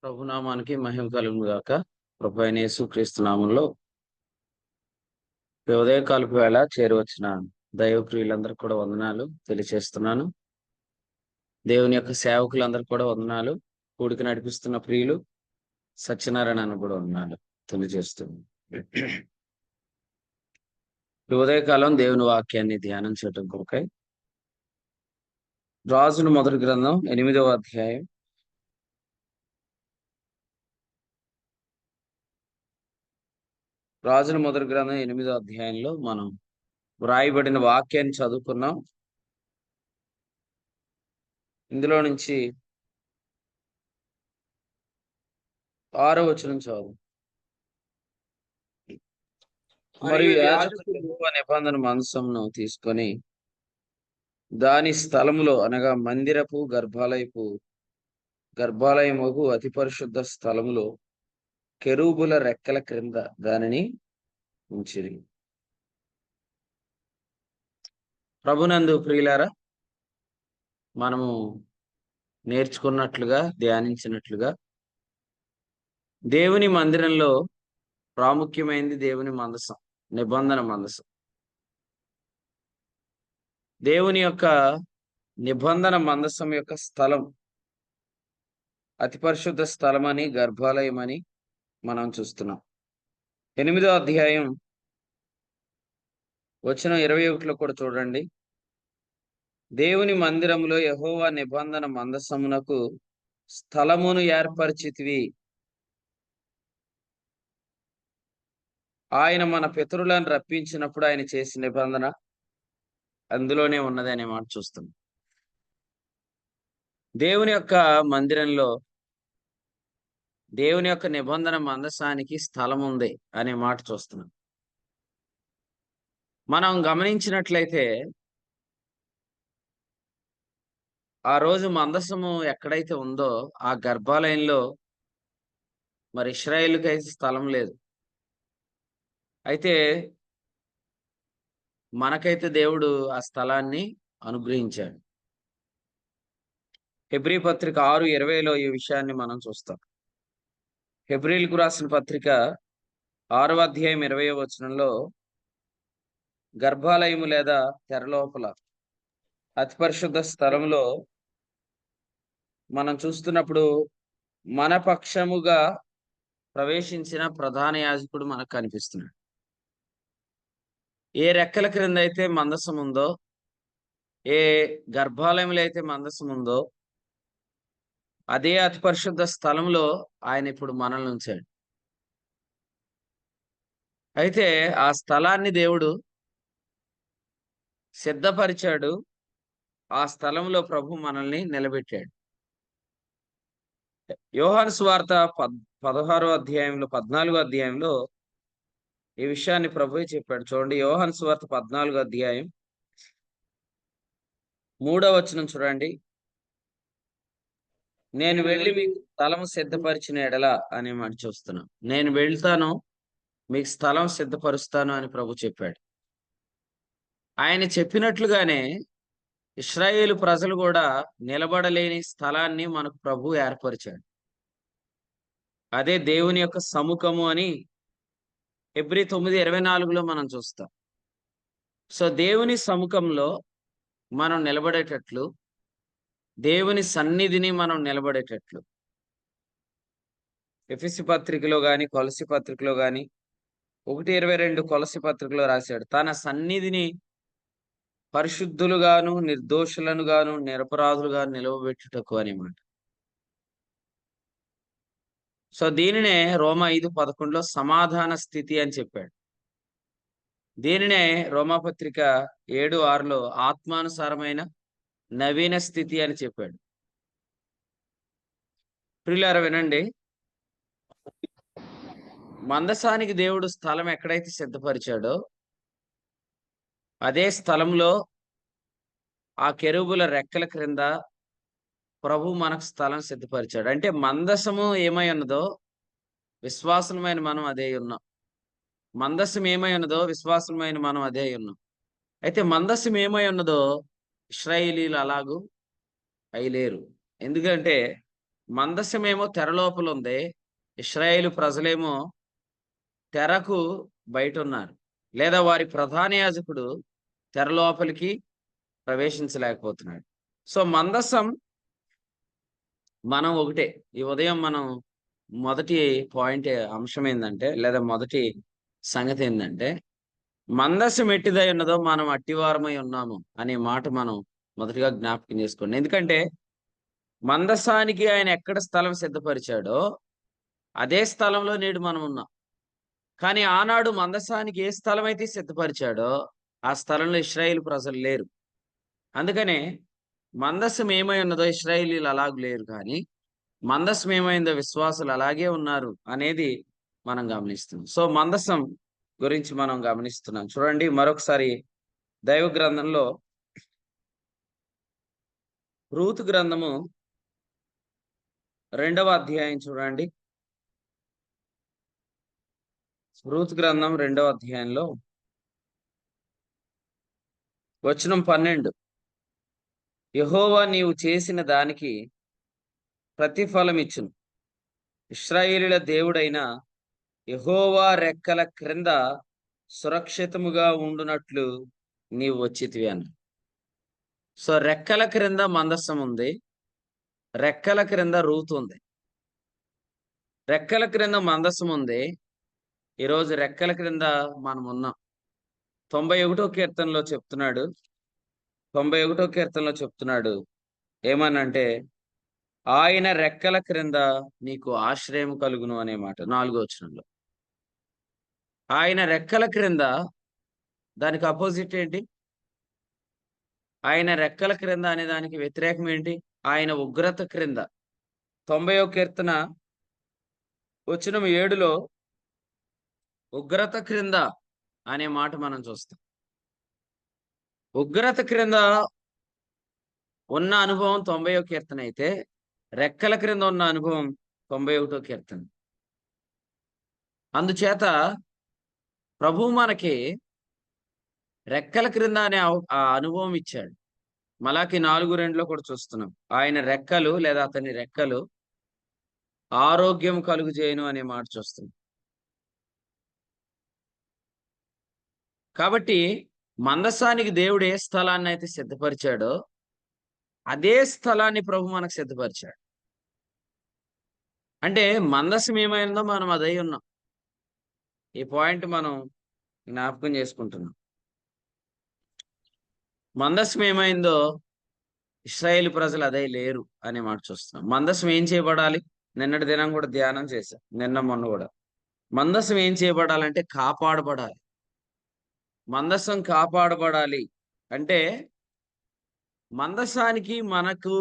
ప్రభునామానికి మహిమ కలుగును గాక. ప్రభువైన యేసుక్రీస్తు నామంలో ఈ ఉదయకాలపు వేళ చేరువచ్చిన దైవ ప్రియులందరికీ కూడా వందనాలు తెలియచేస్తున్నాను. దేవుని యొక్క సేవకులందరికీ కూడా వందనాలు. కూడిక నడిపిస్తున్న ప్రియులు సత్యనారాయణ అని కూడా వందనాలు తెలియజేస్తున్నాను. ఈ ఉదయకాలం దేవుని వాక్యాన్ని ధ్యానం చేయడం కొరకై రాజుల మొదటి గ్రంథం 8వ అధ్యాయం రాజుల మొదటి గ్రంథం 8వ అధ్యాయంలో మనం వ్రాయబడిన వాక్యాన్ని చదువుకున్నాం. ఇందులో నుంచి 6వ వచనం చదువు. మరియు యాజకుడు యెహోవా నిబంధన మందసమును తీసుకొని దాని స్థలములో అనగా మందిరపు గర్భాలయముకు అతి పరిశుద్ధ స్థలములో కెరూబుల రెక్కల క్రింద దానిని ఉంచిరి. ప్రభునందు ప్రియులారా, మనము నేర్చుకున్నట్లుగా ధ్యానించినట్లుగా దేవుని మందిరంలో ప్రాముఖ్యమైనది దేవుని మందసం, నిబంధన మందసం. దేవుని యొక్క నిబంధన మందసం యొక్క స్థలం అతి పరిశుద్ధ స్థలం అని, గర్భాలయం అని మనం చూస్తున్నాం. 8వ అధ్యాయం వచనం 21లో కూడా చూడండి. దేవుని మందిరములో యెహోవా నిబంధన మందసమునకు స్థలమును ఏర్పరిచితివి. ఆయన మన పితరులను రప్పించినప్పుడు ఆయన చేసిన నిబంధన అందులోనే ఉన్నది అనే మాట చూస్తున్నాం. దేవుని యొక్క మందిరంలో దేవుని యొక్క నిబంధన మందసానికి స్థలం ఉంది అనే మాట చూస్తున్నాం. మనం గమనించినట్లయితే ఆ రోజు మందసము ఎక్కడైతే ఉందో ఆ గర్భాలయంలో మరి ఇశ్రాయేలుకి అయితే స్థలం లేదు. అయితే మనకైతే దేవుడు ఆ స్థలాన్ని అనుగ్రహించాడు. హెబ్రీ పత్రిక 6:20లో ఈ విషయాన్ని మనం చూస్తాం. హెబ్రీలకు రాసిన పత్రిక 6వ అధ్యాయం 20వ వచనంలో గర్భాలయము లేదా తెరలోపల అతి పరిశుద్ధ స్థలంలో మనం చూస్తున్నప్పుడు మన పక్షముగా ప్రవేశించిన ప్రధాన యాజకుడు మనకు కనిపిస్తున్నాడు. ఏ రెక్కల క్రింద అయితే మందసం ఉందో, ఏ గర్భాలయంలో అయితే మందసం ఉందో అదే అతి పరిశుద్ధ స్థలంలో ఆయన ఇప్పుడు మనల్ని ఉంచాడు. అయితే ఆ స్థలాన్ని దేవుడు సిద్ధపరిచాడు. ఆ స్థలంలో ప్రభు మనల్ని నిలబెట్టాడు. యోహాను సువార్త 16వ అధ్యాయంలో 14వ అధ్యాయంలో ఈ విషయాన్ని ప్రభువే చెప్పాడు. చూడండి, యోహాను సువార్త 14వ అధ్యాయం 3వ వచనం చూడండి. నేను వెళ్ళి మీకు స్థలం సిద్ధపరిచిన ఎడల అనే మాట చూస్తున్నాం. నేను వెళ్తాను, మీకు స్థలం సిద్ధపరుస్తాను అని ప్రభు చెప్పాడు. ఆయన చెప్పినట్లుగానే ఇశ్రాయేలు ప్రజలు కూడా నిలబడలేని స్థలాన్ని మనకు ప్రభు ఏర్పరిచాడు. అదే దేవుని యొక్క సముఖము అని హెబ్రీ 9:24లో మనం చూస్తాం. సో దేవుని సముఖంలో మనం నిలబడేటట్లు, దేవుని సన్నిధిని మనం నిలబడేటట్లు ఎఫెసీ పత్రికలో గాని, కొలస్సీ పత్రికలో గాని 1:22 కొలస్సీ పత్రికలో రాశాడు. తన సన్నిధిని పరిశుద్ధులుగాను, నిర్దోషులను గాను, నిరపరాధులుగాను నిలవబెట్టుటకు అని మాట. సో దీనినే రోమా 5:11లో సమాధాన స్థితి అని చెప్పాడు. దీనినే రోమాపత్రిక 7:6లో ఆత్మానుసారమైన నవీన స్థితి అని చెప్పాడు. ప్రియులారా వినండి, మందసానికి దేవుడు స్థలం ఎక్కడైతే సిద్ధపరిచాడో అదే స్థలంలో ఆ కెరూబుల రెక్కల క్రింద ప్రభు మనకు స్థలం సిద్ధపరిచాడు. అంటే మందసము ఏమై ఉన్నదో విశ్వాసమైన మనం అదే ఉన్నాం. మందసం ఏమై ఉన్నదో విశ్వాసమైన మనం అదే ఉన్నాం. అయితే మందసం ఏమై ఉన్నదో ఇశ్రాయేలీలు అలాగూ అయ్యలేరు. ఎందుకంటే మందసమేమో తెర లోపల ఉంది. ఇశ్రాయేలు ప్రజలేమో తెరకు బయటున్నారు. లేదా వారి ప్రధాన యాజకుడు తెర లోపలికి ప్రవేశించలేకపోతున్నాడు. సో, మందసం మనం ఒకటే. ఈ ఉదయం మనం మొదటి అంశం ఏందంటే, లేదా మొదటి సంగతి ఏందంటే, మందసం ఎట్టిదై ఉన్నదో మనం అట్టివారమై ఉన్నాము అనే మాట మనం మొదటిగా జ్ఞాపకం చేసుకోండి. ఎందుకంటే మందసానికి ఆయన ఎక్కడ స్థలం సిద్ధపరిచాడో అదే స్థలంలో నేడు మనం ఉన్నాం. కానీ ఆనాడు మందసానికి ఏ స్థలం అయితే సిద్ధపరిచాడో ఆ స్థలంలో ఇశ్రాయేలు ప్రజలు లేరు. అందుకనే మందసం ఏమై ఉన్నదో ఇశ్రాయేలీయులు అలాగ లేరు, కానీ మందసం ఏమైందో విశ్వాసులు అలాగే ఉన్నారు అనేది మనం గమనిస్తున్నాం. సో, మందసం గురించి మనం గమనిస్తున్నాం. చూడండి మరొకసారి దైవ గ్రంథంలో రూతు గ్రంథము 2వ అధ్యాయం చూడండి. రూతు గ్రంథం 2వ అధ్యాయంలో వచనం 12. యెహోవా నీవు చేసిన దానికి ప్రతిఫలమిచ్చును. ఇశ్రాయేలీయుల దేవుడైన యెహోవా రెక్కల క్రింద సురక్షితముగా ఉండునట్లు నీవు వచ్చితివి అన్నాడు. సో, రెక్కల క్రింద మందసం ఉంది. రెక్కల క్రింద రూతు ఉంది. రెక్కల క్రింద మందసం ఉంది. ఈరోజు రెక్కల క్రింద మనం ఉన్నాం. 91వ కీర్తనలో చెప్తున్నాడు. 91వ కీర్తనలో చెప్తున్నాడు. ఏమనంటే, ఆయన రెక్కల క్రింద నీకు ఆశ్రయం కలుగును అనే మాట 4వ వచనంలో. ఆయన రెక్కల క్రింద, దానికి అపోజిట్ ఏంటి? ఆయన రెక్కల క్రింద అనే దానికి వ్యతిరేకం ఏంటి? ఆయన ఉగ్రత క్రింద. 90వ కీర్తన వచనం 7లో ఉగ్రత క్రింద అనే మాట మనం చూస్తాం. ఉగ్రత క్రింద ఉన్న అనుభవం 90వ కీర్తన అయితే, రెక్కల క్రింద ఉన్న అనుభవం 91వ కీర్తన. అందుచేత ప్రభువు మనకి రెక్కల క్రింద అనే ఆ అనుభవం ఇచ్చాడు. మలాకి 4:2లో కూడా చూస్తున్నాం. ఆయన రెక్కలు లేదా అతని రెక్కలు ఆరోగ్యం కలుగజేయును అనే మాట చూస్తున్నాం. కాబట్టి మందసానికి దేవుడు ఏ స్థలాన్ని అయితే సిద్ధపరిచాడో అదే స్థలాన్ని ప్రభు మనకు సిద్ధపరిచాడు. అంటే మందసం ఏమైందో మనం అదై ఉన్నాం. ఈ పాయింట్ మనం జ్ఞాపకం చేసుకుంటున్నాం. మందసం ఏమైందో ఇశ్రాయేలు ప్రజలు అదే లేరు అనే మాట చూస్తున్నాం. మందసం ఏం చేయబడాలి? నిన్నటి దినం కూడా ధ్యానం చేశాం. నిన్న మొన్న కూడా. మందసం ఏం చేయబడాలంటే కాపాడబడాలి. మందసం కాపాడబడాలి అంటే మందసానికి మనకు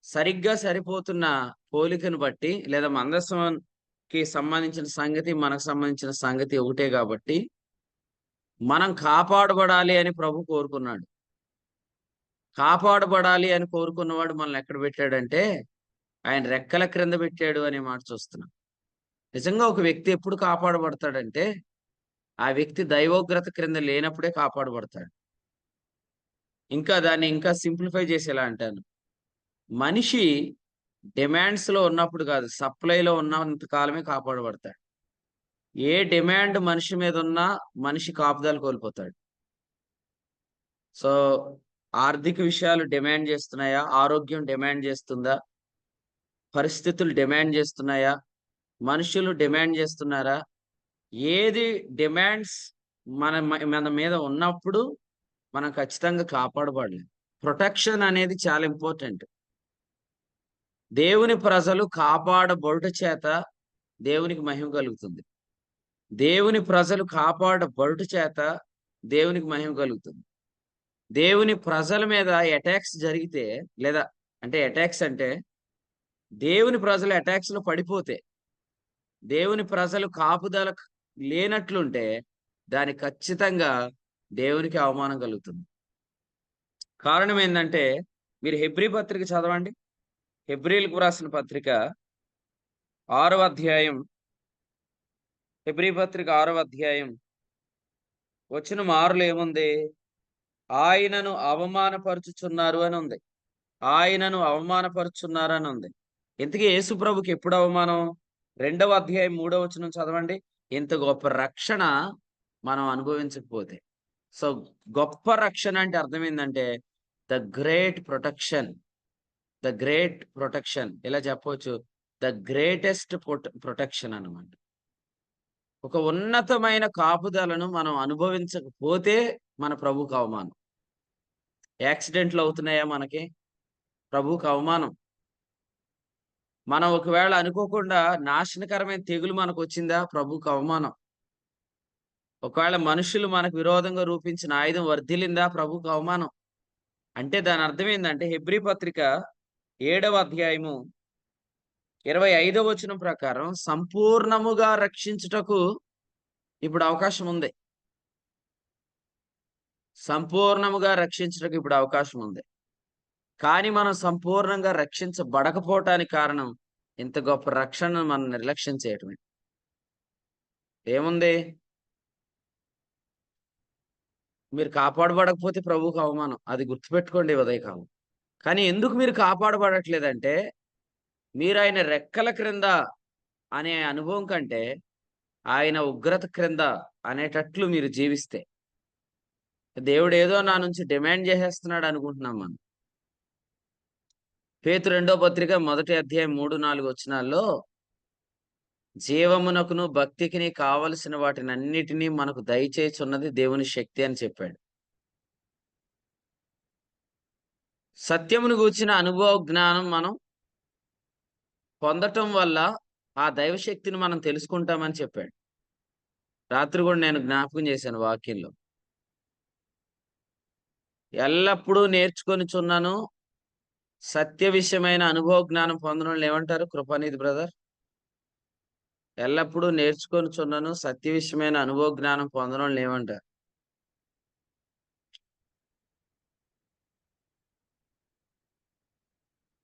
సరిగ్గా సరిపోతున్న పోలికను బట్టి, లేదా మందసంకి సంబంధించిన సంగతి మనకు సంబంధించిన సంగతి ఒకటే కాబట్టి మనం కాపాడబడాలి అని ప్రభు కోరుకున్నాడు. కాపాడబడాలి అని కోరుకున్నవాడు మనల్ని ఎక్కడ పెట్టాడంటే ఆయన రెక్కల క్రింద పెట్టాడు అనే మాట చూస్తున్నాం. నిజంగా ఒక వ్యక్తి ఎప్పుడు కాపాడబడతాడంటే ఆ వ్యక్తి దైవోగ్రత క్రింద లేనప్పుడే కాపాడబడతాడు. దాన్ని ఇంకా సింప్లిఫై చేసి ఎలా అంటాను, మనిషి డిమాండ్స్‌లో ఉన్నప్పుడు కాదు, సప్లైలో ఉన్నంత కాలమే కాపాడబడతాడు. ఏ డిమాండ్ మనిషి మీద ఉన్నా మనిషి కాపుదల కోల్పోతాడు. సో, ఆర్థిక విషయాలు డిమాండ్ చేస్తున్నాయా? ఆరోగ్యం డిమాండ్ చేస్తుందా? పరిస్థితులు డిమాండ్ చేస్తున్నాయా? మనుషులు డిమాండ్ చేస్తున్నారా? ఏది డిమాండ్స్ మన మీద ఉన్నప్పుడు మనం ఖచ్చితంగా కాపాడబడాలి. ప్రొటెక్షన్ అనేది చాలా ఇంపార్టెంట్. దేవుని ప్రజలు కాపాడబడుట చేత దేవునికి మహిమ కలుగుతుంది. దేవుని ప్రజలు కాపాడబడుట చేత దేవునికి మహిమ కలుగుతుంది. దేవుని ప్రజల మీద అటాక్స్ జరిగితే, లేదా అంటే అటాక్స్ అంటే దేవుని ప్రజలు అటాక్స్‌లో పడిపోతే, దేవుని ప్రజలు కాపుదల లేనట్లుంటే దానికి ఖచ్చితంగా దేవునికి అవమానం కలుగుతుంది. కారణం ఏందంటే మీరు హెబ్రీ పత్రిక చదవండి. హెబ్రీలకు రాసిన పత్రిక 6వ అధ్యాయం, హెబ్రీ పత్రిక 6వ అధ్యాయం వచనం 6లో ఏముంది? ఆయనను అవమానపరుచుచున్నారు అని ఉంది. ఆయనను అవమానపరుచున్నారని ఉంది. ఇంతకీ యేసు ప్రభుకి ఎప్పుడు అవమానం? 2వ అధ్యాయం 3వ వచనం చదవండి. ఇంత గొప్ప రక్షణ మనం అనుభవించకపోతే. సో, గొప్ప రక్షణ అంటే అర్థమేందంటే the great protection. The great protection. ఇలా చెప్పొచ్చు. ద గ్రేటెస్ట్ ప్రొటెక్షన్ అన్నమాట. ఒక ఉన్నతమైన కాపుదలను మనం అనుభవించకపోతే మన ప్రభువుకు అవమానం. యాక్సిడెంట్లు అవుతున్నాయా మనకి? ప్రభువుకు అవమానం. మనం ఒకవేళ అనుకోకుండా నాశనకరమైన తెగులు మనకొచ్చిందా? ప్రభువుకు అవమానం. ఒకవేళ మనుషులు మనకు విరోధంగా రూపించిన ఆయుధం వర్ధిల్లిందా? ప్రభువుకు అవమానం. అంటే దాని అర్థం ఏందంటే హెబ్రీ పత్రిక 7వ అధ్యాయము 25వ వచనం ప్రకారం సంపూర్ణముగా రక్షించుటకు ఇప్పుడు అవకాశం ఉంది. సంపూర్ణముగా రక్షించుటకు ఇప్పుడు అవకాశం ఉంది. కానీ మనం సంపూర్ణంగా రక్షించబడకపోవటానికి కారణం ఇంత గొప్ప రక్షణను మనం నిర్లక్ష్యం చేయటమే. ఏముంది? మీరు కాపాడబడకపోతే ప్రభువుకు అవమానం. అది గుర్తుపెట్టుకోండి ఈ ఉదయకాలం. కానీ ఎందుకు మీరు కాపాడబడట్లేదంటే, మీరాయన రెక్కల క్రింద అనే అనుభవం కంటే, ఆయన ఉగ్రత క్రింద అనేటట్లు మీరు జీవిస్తే. దేవుడేదో నా నుంచి డిమాండ్ జేసేస్తున్నాడు అనుకుంటున్నాం మనం. పేతురు రెండో పత్రిక మొదటి అధ్యాయం 3, 4 వచనాల్లో జీవమునకును, భక్తికిని కావలసిన వాటినన్నిటిని మనకు దయచేయుచున్నది దేవుని శక్తి అని చెప్పాడు. సత్యమును గూర్చిన అనుభవ జ్ఞానం మనం పొందటం వల్ల ఆ దైవశక్తిని మనం తెలుసుకుంటామని చెప్పాడు. రాత్రి గూడా నేను జ్ఞాపకం చేశాను వాక్యంలో. ఎల్లప్పుడూ నేర్చుకొనుచున్నాను. సత్య విషయమైన అనుభవ జ్ఞానం పొందనోళ్ళని ఏమంటారు? కృపానిధి బ్రదర్. ఎల్లప్పుడూ నేర్చుకొనుచున్నాను. సత్య విషయమైన అనుభవ జ్ఞానం పొందనోళ్ళని ఏమంటారు?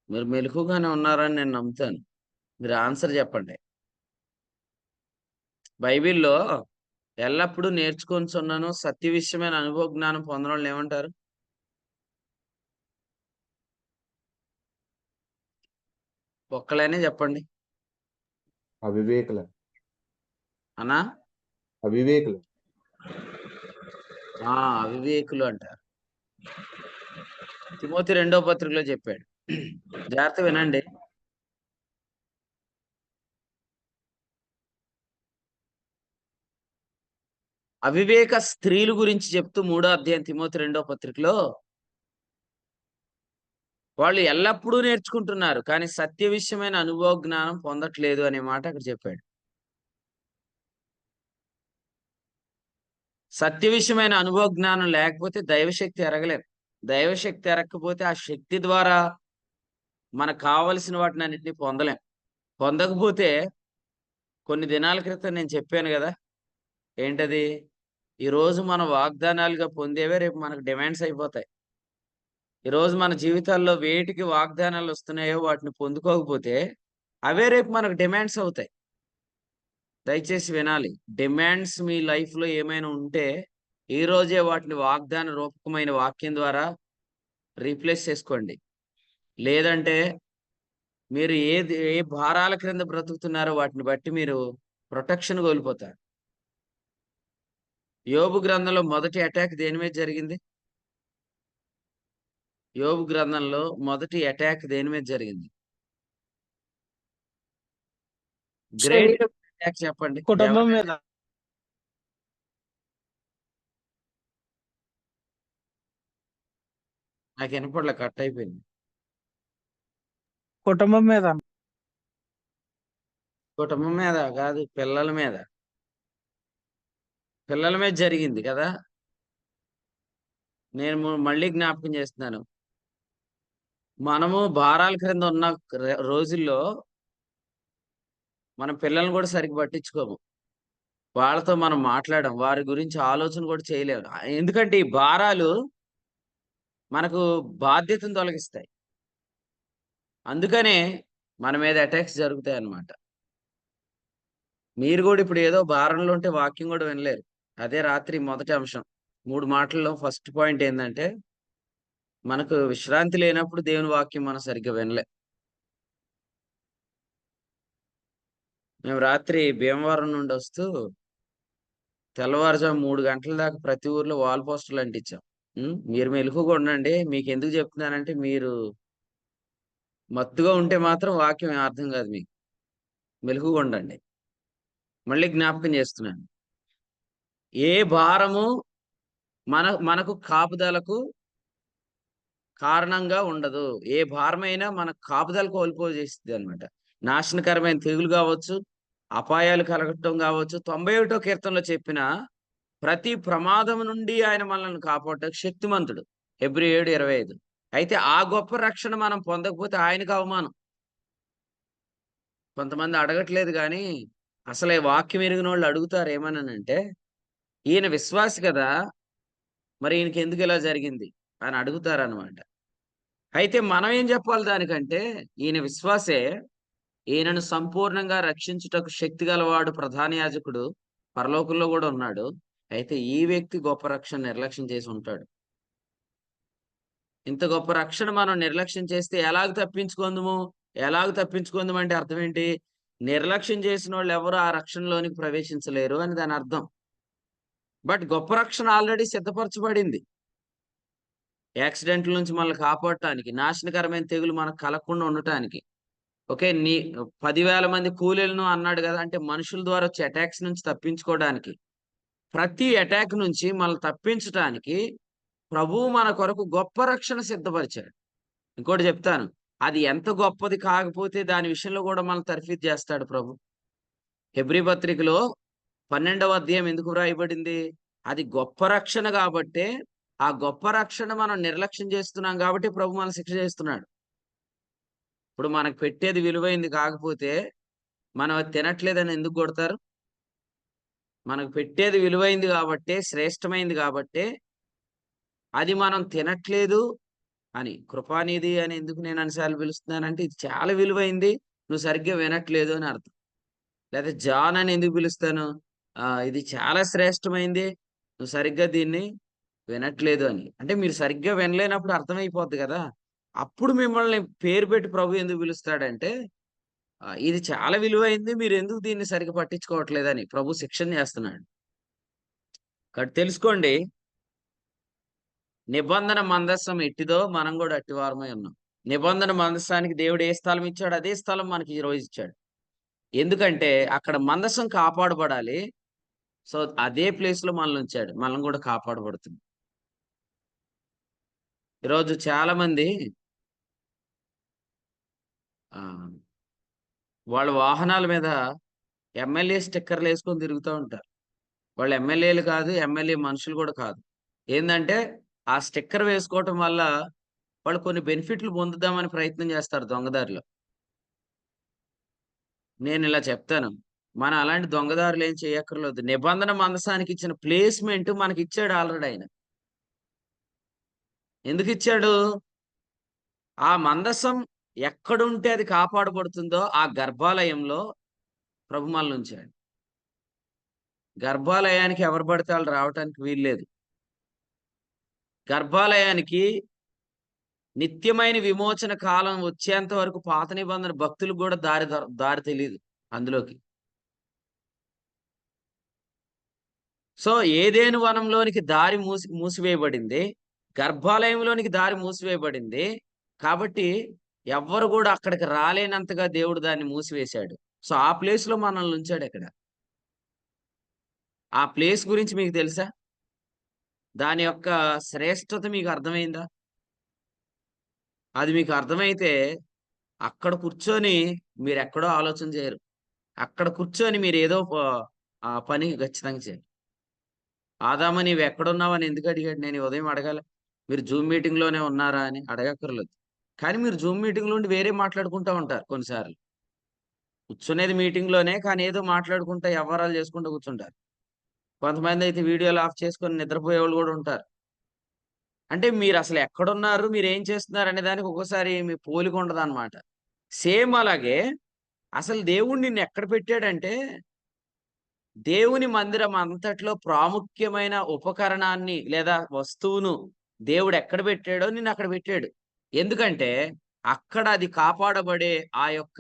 మీరు మెలకువగానే ఉన్నారని నేను నమ్ముతాను. మీరు ఆన్సర్ చెప్పండి. బైబిల్‌లో ఎల్లప్పుడూ నేర్చుకొనుచున్నాను. సత్య విషయమైన అనుభవ జ్ఞానం పొందనోళ్ళని ఏమంటారు? ఒక్కళ్ళైనా చెప్పండి. అవివేకులు. అన్నా? అవివేకులు. అవివేకులు అంటారు. తిమోతి రెండో పత్రికలో చెప్పాడు. జాగ్రత్తగా వినండి. అవివేక స్త్రీల గురించి చెప్తూ 3వ అధ్యాయం తిమోతి రెండో పత్రికలో వాళ్ళు ఎల్లప్పుడూ నేర్చుకుంటున్నారు. కానీ సత్య విషయమైన అనుభవ జ్ఞానం పొందట్లేదు అనే మాట అక్కడ చెప్పాడు. సత్య విషయమైన అనుభవ జ్ఞానం లేకపోతే దైవశక్తి ఎరగలేం. దైవశక్తి ఎరక్కపోతే ఆ శక్తి ద్వారా మనకు కావలసిన వాటినన్నిటిని పొందలేం. పొందకపోతే కొన్ని దినాల క్రితం నేను చెప్పాను గదా! ఏంటది? ఈరోజు మనం వాగ్దానాలుగా పొందేవే రేపు మనకు డిమాండ్స్ అయిపోతాయి. ఈరోజు మన జీవితాల్లో వేటికి వాగ్దానాలొస్తున్నాయో వాటిని పొందుకోకపోతే, అవే రేపు మనకు డిమాండ్స్ అవుతాయి. దయచేసి వినాలి. డిమాండ్స్ మీ లైఫ్‌లో ఏమైనా ఉంటే, ఈ రోజే వాటిని వాగ్దాన రూపకమైన వాక్యం ద్వారా రీప్లేస్ చేసుకోండి. లేదంటే మీరు ఏ భారాల క్రింద బ్రతుకుతున్నారో వాటిని బట్టి మీరు ప్రొటెక్షన్ కోల్పోతారు. యోబు గ్రంథంలో మొదటి అటాక్ దేని మీద జరిగింది? యోబు గ్రంథంలో మొదటి అటాక్ దేని మీద జరిగింది? గ్రేట్ శరీరం, అటాక్ చెప్పండి. కుటుంబం మీద. నాకు వినపడలే, కట్ అయిపోయింది. కుటుంబం మీద. కుటుంబం మీద కాదు, పిల్లల మీద. పిల్లల మీద జరిగింది కదా! నేను మళ్ళీ జ్ఞాపకం చేస్తున్నాను. మనము భారాల క్రింద ఉన్న రోజుల్లో మన పిల్లల్ని కూడా సరిగ్గా పట్టించుకోము. వాళ్ళతో మనం మాట్లాడం. వారి గురించి ఆలోచన కూడా చేయలేము. ఎందుకంటే ఈ భారాలు మనకు బాధ్యతను తొలగిస్తాయి. అందుకనే మన మీద అటాక్స్ జరుగుతాయన్నమాట. మీరు కూడా ఇప్పుడు ఏదో భారంలో ఉంటే వాక్యం కూడా వినలేరు. అదే రాత్రి మొదటి అంశం. 3 మాటల్లో ఫస్ట్ పాయింట్ ఏందంటే మనకు విశ్రాంతి లేనప్పుడు దేవుని వాక్యం మనం సరిగ్గా వినలే. మేము రాత్రి భీమవరం నుండి వస్తూ తెల్లవారుజాము 3 గంటల దాకా ప్రతి ఊర్లో వాల్ పోస్టర్లు అంటించాం. మీరు మెలకువగా ఉండండి. మీకెందుకు చెప్తున్నానంటే మీరు మత్తుగా ఉంటే మాత్రం వాక్యం అర్థం కాదు మీకు. మెలకువగా ఉండండి. మళ్ళీ జ్ఞాపకం చేస్తున్నాను. ఏ భారము మనకు కాపుదలకు కారణంగా ఉండదు. ఏ భారమైనా మన కాపుదల కోల్పోజేసిద్దనమాట. నాశనకరమైన తెగులు గావచ్చు, అపాయాలు కలగటం గావచ్చు, 91 కీర్తనలో చెప్పిన ప్రతి ప్రమాదం నుండి ఆయన మనల్ని కాపాడటానికి శక్తిమంతుడు. హెబ్రీ 7:25. అయితే ఆ గొప్ప రక్షణ మనం పొందకపోతే ఆయనకు అవమానం. కొంతమంది అడగట్లేదు గానీ, అసలే వాక్యం ఎరిగినోళ్ళు అడుగుతారు ఏమననంటే, ఈయన విశ్వాసి కదా! మరి ఈయనకెందుకిలా జరిగింది? అని అడుగుతారనమాట. అయితే మనం ఏం జెప్పాలి దానికంటే, ఈయన విశ్వాసే, ఈయనను సంపూర్ణంగా రక్షించుటకు శక్తి గలవాడు ప్రధాన యాజకుడు పరలోకంలో గూడా ఉన్నాడు. అయితే ఈ వ్యక్తి గొప్ప రక్షణ నిర్లక్ష్యం చేసి ఉంటాడు. ఇంత గొప్ప రక్షణ మనం నిర్లక్ష్యం చేస్తే ఎలాగ తప్పించుకుందుమంటే అర్థం ఏంటి? నిర్లక్ష్యం చేసినోళ్ళెవరు ఆ రక్షణలోనికి ప్రవేశించలేరు అని దాని అర్థం. బట్ గొప్ప రక్షణ ఆల్రెడీ సిద్ధపరచబడింది. యాక్సిడెంట్‌ల నుంచి మనల్ని కాపాడటానికి, నాశనకరమైన తెగులు మనకు కలగకుండా ఉండటానికి. ఓకే. 10,000 మంది కూలీలను అన్నాడు గదా! అంటే మనుషుల ద్వారా వచ్చే అటాక్స్ నుంచి తప్పించుకోవడానికి. ప్రతి అటాక్ నుంచి మనల్ని తప్పించటానికి ప్రభువు మన కొరకు గొప్ప రక్షణ సిద్ధపరిచాడు. ఇంకోటి చెప్తాను. అది ఎంత గొప్పది కాకపోతే దాని విషయంలో గూడా మనల్ని తర్ఫీదు చేస్తాడు ప్రభు. హెబ్రీ పత్రికలో 12వ అధ్యాయం ఎందుకు వ్రాయబడింది? అది గొప్ప రక్షణ గాబట్టే, ఆ గొప్ప రక్షణ మనం నిర్లక్ష్యం చేస్తున్నాం గాబట్టి ప్రభు మనల్ని శిక్ష చేస్తున్నాడు. ఇప్పుడు మనకు పెట్టేది విలువైంది కాకపోతే, మనం అది తినట్లేదని ఎందుకు కొడతారు? మనకు పెట్టేది విలువైంది గాబట్టే, శ్రేష్టమైంది గాబట్టే, అది మనం తినట్లేదు అని. కృపానిధి అని ఎందుకు నేను అన్ని సార్లు పిలుస్తున్నానంటే, ఇది చాలా విలువైంది. నువ్వు సరిగ్గా వినట్లేదు అని అర్థం. లేదా జాన్ అని ఎందుకు పిలుస్తాను? ఇది చాలా శ్రేష్టమైంది. నువ్వు సరిగ్గా దీన్ని వినట్లేదు అని. అంటే మీరు సరిగ్గా వినలేనప్పుడు అర్థమైపోద్ది గదా! అప్పుడు మిమ్మల్ని పేరు పెట్టి ప్రభు ఎందుకు పిలుస్తాడంటే, ఇది చాలా విలువైంది. మీరెందుకు దీన్ని సరిగ్గా పట్టించుకోవట్లేదని ప్రభు శిక్షణ చేస్తున్నాడు. కాబట్టి తెలుసుకోండి, నిబంధన మందసం ఎట్టిదో మనం గూడా అట్టివారమై ఉన్నాం. నిబంధన మందసానికి దేవుడు ఏ స్థలం ఇచ్చాడో అదే స్థలం మనకి ఈ రోజు ఇచ్చాడు. ఎందుకంటే అక్కడ మందసం కాపాడబడాలి. సో, అదే ప్లేస్‌లో మనల్నుంచాడు. మనం గూడా కాపాడబడుతున్నాం. ఈరోజు చాలామంది ఆహ్, వాళ్ళ వాహనాల మీద ఎమ్మెల్యే స్టిక్కర్‌లేసుకొని తిరుగుతా ఉంటారు. వాళ్ళు ఎమ్మెల్యేలు కాదు, ఎమ్మెల్యే మనుషులు గూడా కాదు. ఏందంటే, ఆ స్టిక్కర్ వేసుకోవటం వల్ల వాళ్ళు కొన్ని బెనిఫిట్లు పొందుదామని ప్రయత్నం చేస్తారు దొంగదారిలో. నేనిలా చెప్తాను. మనం అలాంటి దొంగదారులేం చేయక్కర్లేదు. నిబంధన మందసానికి ఇచ్చిన ప్లేస్‌మెంట్ మనకిచ్చాడు ఆల్రెడీ ఆయన. ఎందుకిచ్చాడు? ఆ మందసం ఎక్కడుంటే అది కాపాడబడుతుందో ఆ గర్భాలయంలో ప్రభు మనల్నుంచాడు. గర్భాలయానికి ఎవరు పడితే ఆళ్ళు రావటానికి వీల్లేదు. గర్భాలయానికి నిత్యమైన విమోచన కాలం వచ్చేంత వరకు పాత నిబంధన భక్తులకు గూడా దారి తెలీదు అందులోకి. సో, ఏదెను వనంలోనికి దారి మూసివేయబడింది. గర్భాలయంలోనికి దారి మూసివేయబడింది. కాబట్టి ఎవ్వరు గూడా అక్కడికి రాలేనంతగా దేవుడు దాన్ని మూసివేశాడు. సో, ఆ ప్లేస్‌లో మనల్ని ఉంచాడక్కడ. ఆ ప్లేస్ గురించి మీకు తెలుసా? దాని యొక్క శ్రేష్టత మీకు అర్థమైందా? అది మీకు అర్థమైతే అక్కడ కూర్చొని మీరెక్కడో ఆలోచన చేయరు. అక్కడ కూర్చొని మీరేదో పని ఖచ్చితంగా చేయాలి. ఆదామా నీవెక్కడున్నావని ఎందుకు అడిగాడు? నేను ఈ ఉదయం అడగాల. మీరు జూమ్ మీటింగ్‌లోనే ఉన్నారా అని అడగక్కర్లేదు. కానీ మీరు జూమ్ మీటింగ్‌లో ఉండి వేరే మాట్లాడుకుంటా ఉంటారు కొన్నిసార్లు. కూర్చునేది మీటింగ్‌లోనే కానీ ఏదో మాట్లాడుకుంటా యవ్వారాలు చేసుకుంటూ కూర్చుంటారు. కొంతమందయితే వీడియోలు ఆఫ్ చేసుకొని నిద్రపోయేవాళ్ళు గూడా ఉంటారు. అంటే మీరసలు ఎక్కడున్నారు? మీరేం చేస్తున్నారనే దానికి ఒక్కోసారి మీ పోలిక ఉండదనమాట. సేమ్ అలాగే అసలు దేవుడు నిన్నెక్కడ పెట్టాడంటే, దేవుని మందిరం అంతట్లో ప్రాముఖ్యమైన ఉపకరణాన్ని లేదా వస్తువును దేవుడు ఎక్కడ పెట్టాడో నిన్ను అక్కడ పెట్టాడు. ఎందుకంటే అక్కడ అది కాపాడబడే ఆ యొక్క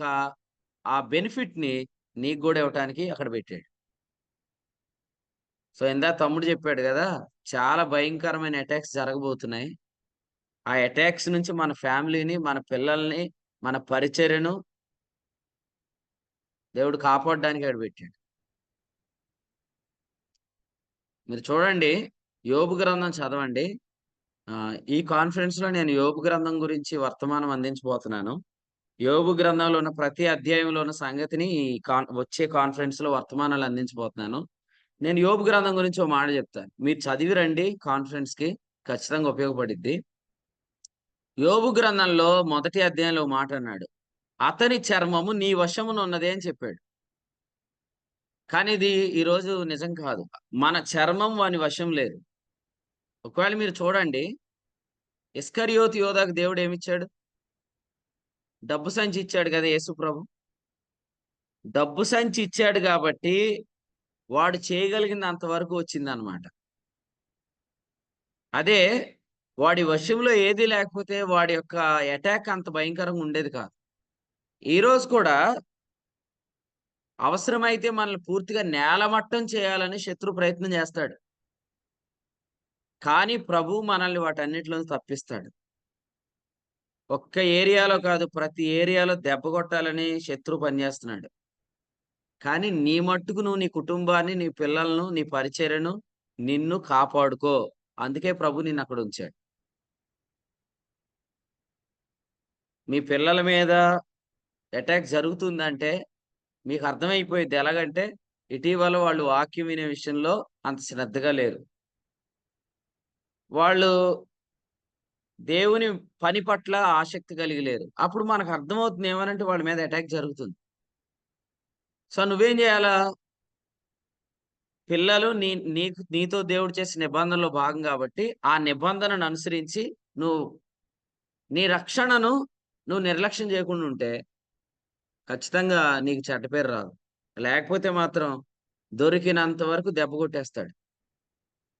ఆ బెనిఫిట్‌ని నీకు గూడా ఇవ్వటానికి అక్కడ పెట్టాడు. సో, ఇందాక తమ్ముడు చెప్పాడు గదా! చాలా భయంకరమైన అటాక్స్ జరగబోతున్నాయి. ఆ అటాక్స్ నుంచి మన ఫ్యామిలీని, మన పిల్లల్ని, మన పరిచర్యను దేవుడు కాపాడడానికి ఆడ పెట్టాడు. మీరు చూడండి, యోబు గ్రంథం చదవండి. ఈ కాన్ఫరెన్స్‌లో నేను యోబు గ్రంథం గురించి వర్తమానం అందించబోతున్నాను. యోబు గ్రంథంలో ఉన్న ప్రతి అధ్యాయంలో ఉన్న సంగతిని ఈ వచ్చే కాన్ఫరెన్స్‌లో వర్తమానాలు అందించబోతున్నాను. నేను యోబు గ్రంథం గురించి ఓ మాట చెప్తాను. మీరు చదివి రండి కాన్ఫరెన్స్‌కి. ఖచ్చితంగా ఉపయోగపడిద్ది. యోబు గ్రంథంలో మొదటి అధ్యాయంలో ఓ మాట అన్నాడు. అతని చర్మము నీ వశమునున్నది అని చెప్పాడు. కానీ ఇది ఈరోజు నిజం కాదు. మన చర్మం వాని వశం లేదు. ఒకవేళ మీరు చూడండి, ఇస్కరియోతు యోధాకు దేవుడు ఏమిచ్చాడు? డబ్బు సంచి ఇచ్చాడు కదా యేసు ప్రభు. డబ్బు సంచి ఇచ్చాడు గాబట్టి, వాడు చేయగలిగింది అంతవరకు వచ్చిందనమాట. అదే వాడి వశంలో ఏది లేకపోతే వాడి యొక్క అటాక్ అంత భయంకరంగా ఉండేది కాదు. ఈరోజు కూడా అవసరమైతే మనల్ని పూర్తిగా నేలమట్టం చేయాలని శత్రువు ప్రయత్నం చేస్తాడు. కానీ ప్రభువు మనల్ని వాటన్నిటిలోంచి తప్పిస్తాడు. ఒక్క ఏరియాలో కాదు, ప్రతి ఏరియాలో దెబ్బ కొట్టాలని శత్రువు పనిచేస్తున్నాడు. కానీ నీ మట్టుకు నువ్వు నీ కుటుంబాన్ని, నీ పిల్లలను, నీ పరిచర్యను, నిన్ను కాపాడుకో. అందుకే ప్రభు నిన్నక్కడ ఉంచాడు. మీ పిల్లల మీద అటాక్ జరుగుతుందంటే మీకు అర్థమైపోయిద్ది. ఎలాగంటే ఇటీవల వాళ్ళు వాక్యం వినే విషయంలో అంత శ్రద్ధగా లేరు. వాళ్ళు దేవుని పని పట్ల ఆసక్తి కలిగి లేరు. అప్పుడు మనకు అర్థమవుతుంది ఏమనంటే వాళ్ళ మీద అటాక్ జరుగుతుంది. సో, నువ్వేం జేయాలా? పిల్లలు నీతో దేవుడు చేసిన నిబంధనలో భాగం గాబట్టి, ఆ నిబంధనను అనుసరించి నువ్వు నీ రక్షణను నువ్వు నిర్లక్ష్యం చేయకుండా ఉంటే, ఖచ్చితంగా నీకు చెడ్డ పేరు రాదు. లేకపోతే మాత్రం దొరికినంత వరకు దెబ్బ కొట్టేస్తాడు.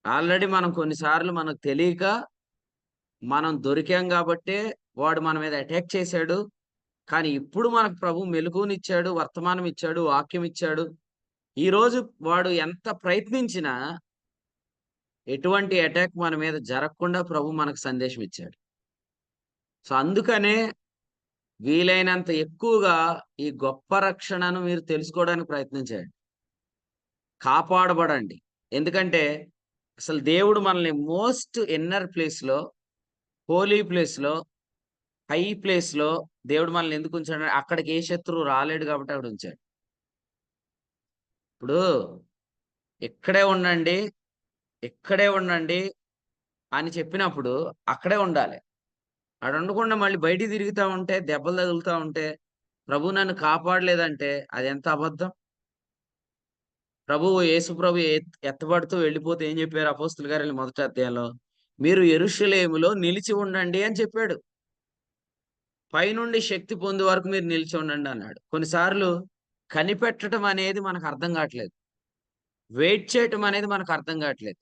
ఆల్రెడీ మనం కొన్ని సార్లు మనకు తెలియక మనం దొరికాం గాబట్టే వాడు మన మీద అటాక్ చేశాడు. కానీ ఇప్పుడు మనకు ప్రభు మెలకువనిచ్చాడు, వర్తమానం ఇచ్చాడు, వాక్యం ఇచ్చాడు. ఈరోజు వాడు ఎంత ప్రయత్నించినా ఎటువంటి అటాక్ మన మీద జరగకుండా ప్రభు మనకు సందేశం ఇచ్చాడు. సో, అందుకనే వీలైనంత ఎక్కువగా ఈ గొప్ప రక్షణను మీరు తెలుసుకోవడానికి ప్రయత్నం చేయండి. కాపాడబడండి. ఎందుకంటే అసలు దేవుడు మనల్ని మోస్ట్ ఇన్నర్ ప్లేస్‌లో, హోలీ ప్లేస్‌లో, హై ప్లేస్‌లో దేవుడు మనల్ని ఎందుకు ఉంచాడంటే అక్కడికి ఏ శత్రువు రాలేడు కాబట్టి అక్కడ ఉంచాడు. ఇప్పుడు ఇక్కడే ఉండండి, ఇక్కడే ఉండండి అని చెప్పినప్పుడు అక్కడే ఉండాలి. ఆడ ఉండకుండా మళ్ళీ బయటికి తిరుగుతా ఉంటే, దెబ్బలు తగులుతా ఉంటే, ప్రభు నన్ను కాపాడలేదంటే అదెంత అబద్ధం. యేసు ప్రభు ఎత్తబడుతూ వెళ్ళిపోతే ఏం చెప్పారు అపోస్తలుల కార్యాలు మొదటి అధ్యాయంలో? మీరు యెరూషలేములో నిలిచి ఉండండి అని చెప్పాడు. పైనుండి శక్తి పొందే వరకు మీరు నిలిచి ఉండండి అన్నాడు. కొన్నిసార్లు కనిపెట్టడం అనేది మనకు అర్థం కావట్లేదు. వెయిట్ చేయటం అనేది మనకు అర్థం కావట్లేదు.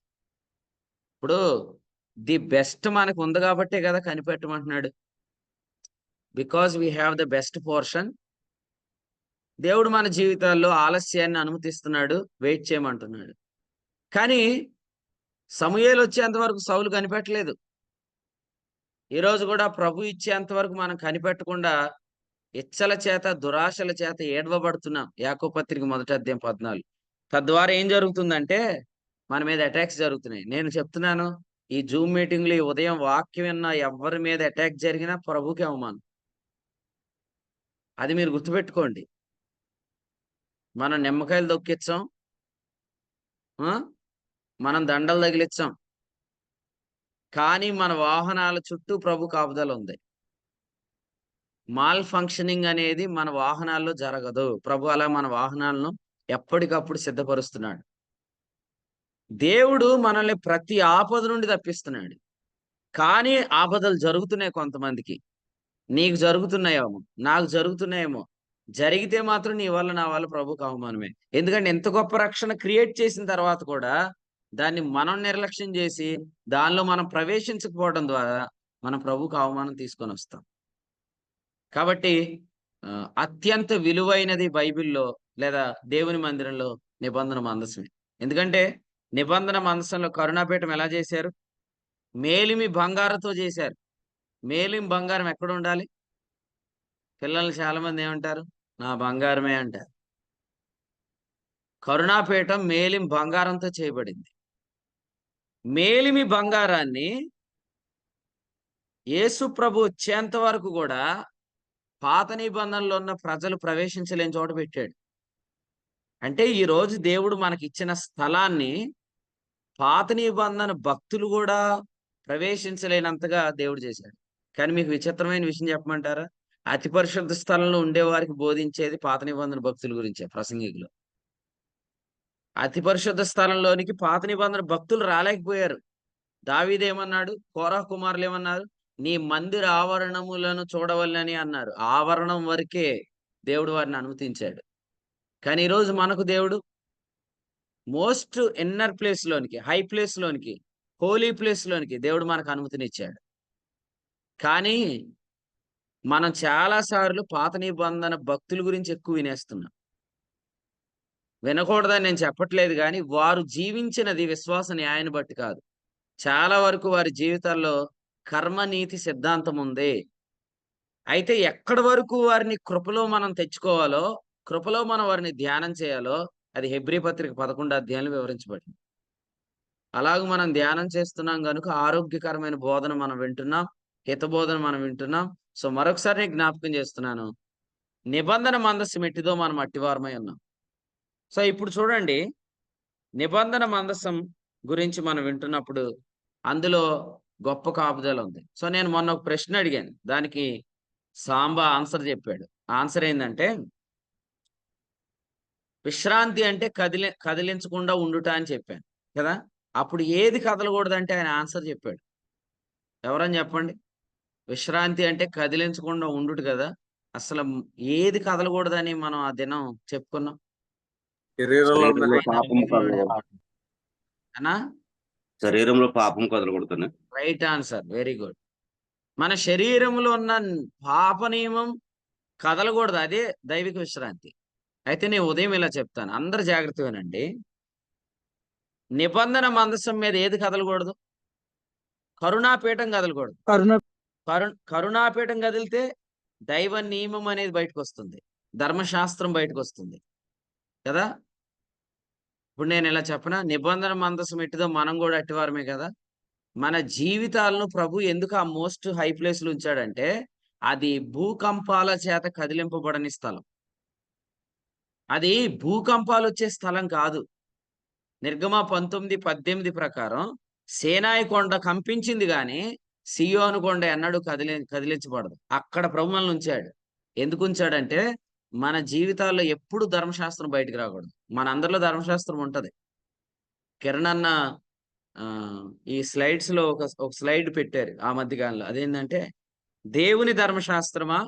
ఇప్పుడు ది బెస్ట్ మనకు ఉంది కాబట్టే కదా కనిపెట్టమంటున్నాడు. Because we have the best portion. దేవుడు మన జీవితాల్లో ఆలస్యాన్ని అనుమతిస్తున్నాడు. వెయిట్ చేయమంటున్నాడు. కానీ సమూయేలు వచ్చేంత వరకు సౌలు కనిపెట్టలేదు. ఈరోజు కూడా ప్రభు ఇచ్చేంత వరకు మనం కనిపెట్టకుండా ఇచ్చల చేత, దురాశల చేత ఏడవబడుతున్నాం. యాకోబు పత్రిక మొదటి అధ్యాయం 14. తద్వారా ఏం జరుగుతుందంటే మన మీద అటాక్స్ జరుగుతున్నాయి. నేను చెప్తున్నాను, ఈ జూమ్ మీటింగ్‌లో ఈ ఉదయం వాక్యం విన్న ఎవ్వరి మీద అటాక్ జరిగినా ప్రభువుకే అవమానం. అది మీరు గుర్తుపెట్టుకోండి. మనం నిమ్మకాయలు దొక్కిచ్చాం. ఆ! మనం దండలు తగిలిచ్చాం. కానీ మన వాహనాల చుట్టూ ప్రభు కాపుదల ఉంది. మాల్ ఫంక్షనింగ్ అనేది మన వాహనాల్లో జరగదు. ప్రభు అలా మన వాహనాలను ఎప్పటికప్పుడు సిద్ధపరుస్తున్నాడు. దేవుడు మనల్ని ప్రతి ఆపద నుండి తప్పిస్తున్నాడు. కానీ ఆపదలు జరుగుతున్నాయి కొంతమందికి. నీకు జరుగుతున్నాయేమో, నాకు జరుగుతున్నాయేమో. జరిగితే మాత్రం నీ వల్ల, నా వల్ల ప్రభువుకి అవమానమే. ఎందుకంటే ఇంత గొప్ప రక్షణ క్రియేట్ చేసిన తర్వాత కూడా దాన్ని మనం నిర్లక్ష్యం చేసి దానిలో మనం ప్రవేశించకపోవడం ద్వారా మనం ప్రభువుకు అవమానం తీసుకొని వస్తాం. కాబట్టి అత్యంత విలువైనది బైబిల్‌లో లేదా దేవుని మందిరంలో నిబంధన మందసమే. ఎందుకంటే నిబంధన మందసంలో కరుణాపీఠం ఎలా చేశారు? మేలిమి బంగారంతో చేశారు. మేలిమి బంగారం ఎక్కడుండాలి? పిల్లలు చాలామంది ఏమంటారు? నా బంగారమే అంటారు. కరుణాపీఠం మేలిమి బంగారంతో చేయబడింది. మేలిమి బంగారాన్ని యేసు ప్రభు వచ్చేంత వరకు గూడా పాత నిబంధనలో ఉన్న ప్రజలు ప్రవేశించలేని చోట పెట్టాడు. అంటే ఈరోజు దేవుడు మనకిచ్చిన స్థలాన్ని పాత నిబంధన భక్తులు గూడా ప్రవేశించలేనంతగా దేవుడు చేశాడు. కానీ మీకు విచిత్రమైన విషయం చెప్పమంటారా? అతి పరిశుద్ధ స్థలంలో ఉండేవారికి బోధించేది పాత నిబంధన భక్తుల గురించే ప్రసంగికులు. అతి పరిశుద్ధ స్థలంలోనికి పాత నిబంధన భక్తులు రాలేకపోయారు. దావీదేమన్నాడు? కోరహు కుమారులేమన్నారు? నీ మందిర ఆవరణములను చూడవలెనని అన్నారు. ఆవరణం వరకే దేవుడు వారిని అనుమతించాడు. కానీ ఈరోజు మనకు దేవుడు మోస్ట్ ఇన్నర్ ప్లేస్‌లోనికి, హై ప్లేస్‌లోనికి, హోలీ ప్లేస్‌లోనికి దేవుడు మనకు అనుమతినిచ్చాడు. కానీ మనం చాలా సార్లు పాత నిబంధన భక్తుల గురించి ఎక్కువ వినేస్తున్నాం. వినకూడదని నేను చెప్పట్లేదు గానీ, వారు జీవించినది విశ్వాస న్యాయాన్ని బట్టి కాదు. చాలా వరకు వారి జీవితాల్లో కర్మ నీతి సిద్ధాంతం ఉంది. అయితే ఎక్కడి వరకు వారిని కృపలో మనం తెచ్చుకోవాలో, కృపలో మనం వారిని ధ్యానం చేయాలో, అది హెబ్రీ పత్రిక 11 అధ్యాయంలో వివరించబడింది. అలాగ మనం ధ్యానం చేస్తున్నాం గనుక ఆరోగ్యకరమైన బోధన మనం వింటున్నాం. హితబోధన మనం వింటున్నాం. సో, మరొకసారి నేను జ్ఞాపకం చేస్తున్నాను. నిబంధన మందసం ఎట్టిదో మనం అట్టివారమై ఉన్నాం. సో, ఇప్పుడు చూడండి, నిబంధన మందసం గురించి మనం వింటున్నప్పుడు అందులో గొప్ప కాపుదల ఉంది. సో, నేను మొన్న ఒక ప్రశ్న అడిగాను. దానికి సాంబా ఆన్సర్ చెప్పాడు. ఆన్సర్ ఏందంటే, విశ్రాంతి అంటే కదిలించకుండా ఉండుట అని చెప్పాను కదా! అప్పుడు ఏది కదలకూడదంటే ఆయన ఆన్సర్ చెప్పాడు. ఎవరని చెప్పండి? విశ్రాంతి అంటే కదిలించకుండా ఉండుట కదా! అసలు ఏది కదలకూడదని మనం ఆ దినం చెప్పుకున్నాం? శరీరంలో పాపం కదలకూడదు. అనా? శరీరంలో పాపం కదలకూడదని. Right answer. Very good. మన శరీరంలో ఉన్న పాప నియమం కదలకూడదు. అదే దైవిక విశ్రాంతి. అయితే నేను ఉదయం ఇలా చెప్తాను. అందరూ జాగ్రత్తగా వినండి. నిబంధన మందసం మీద ఏది కదలకూడదు? కరుణాపీఠం కదలకూడదు. కరుణాపీఠం కదిలితే దైవ నియమం అనేది బయటకొస్తుంది. ధర్మశాస్త్రం బయటకొస్తుంది. కదా! ఇప్పుడు నేను ఇలా చెప్పనా? నిబంధన మందసం ఎట్టిదో మనం కూడా అట్టివారమే కదా! మన జీవితాలను ప్రభు ఎందుకు ఆ మోస్ట్ హై ప్లేస్‌లో ఉంచాడంటే, అది భూకంపాల చేత కదిలింపబడని స్థలం. అది భూకంపాలొచ్చే స్థలం కాదు. నిర్గమ 19:18 ప్రకారం సీనాయి కొండ కంపించింది గాని, సీయోను కొండ ఎన్నడూ కదిలించబడదు. అక్కడ ప్రభు మనల్ని ఉంచాడు. ఎందుకు ఉంచాడంటే, మన జీవితాల్లో ఎప్పుడు ధర్మశాస్త్రం బయటికి రాకూడదు. మనందరిలో ధర్మశాస్త్రం ఉంటది. కిరణ్ అన్న ఈ స్లైడ్స్‌లో ఒక స్లైడ్ పెట్టారు ఆ మధ్య కాలంలో. అదేంటంటే, దేవుని ధర్మశాస్త్రమా?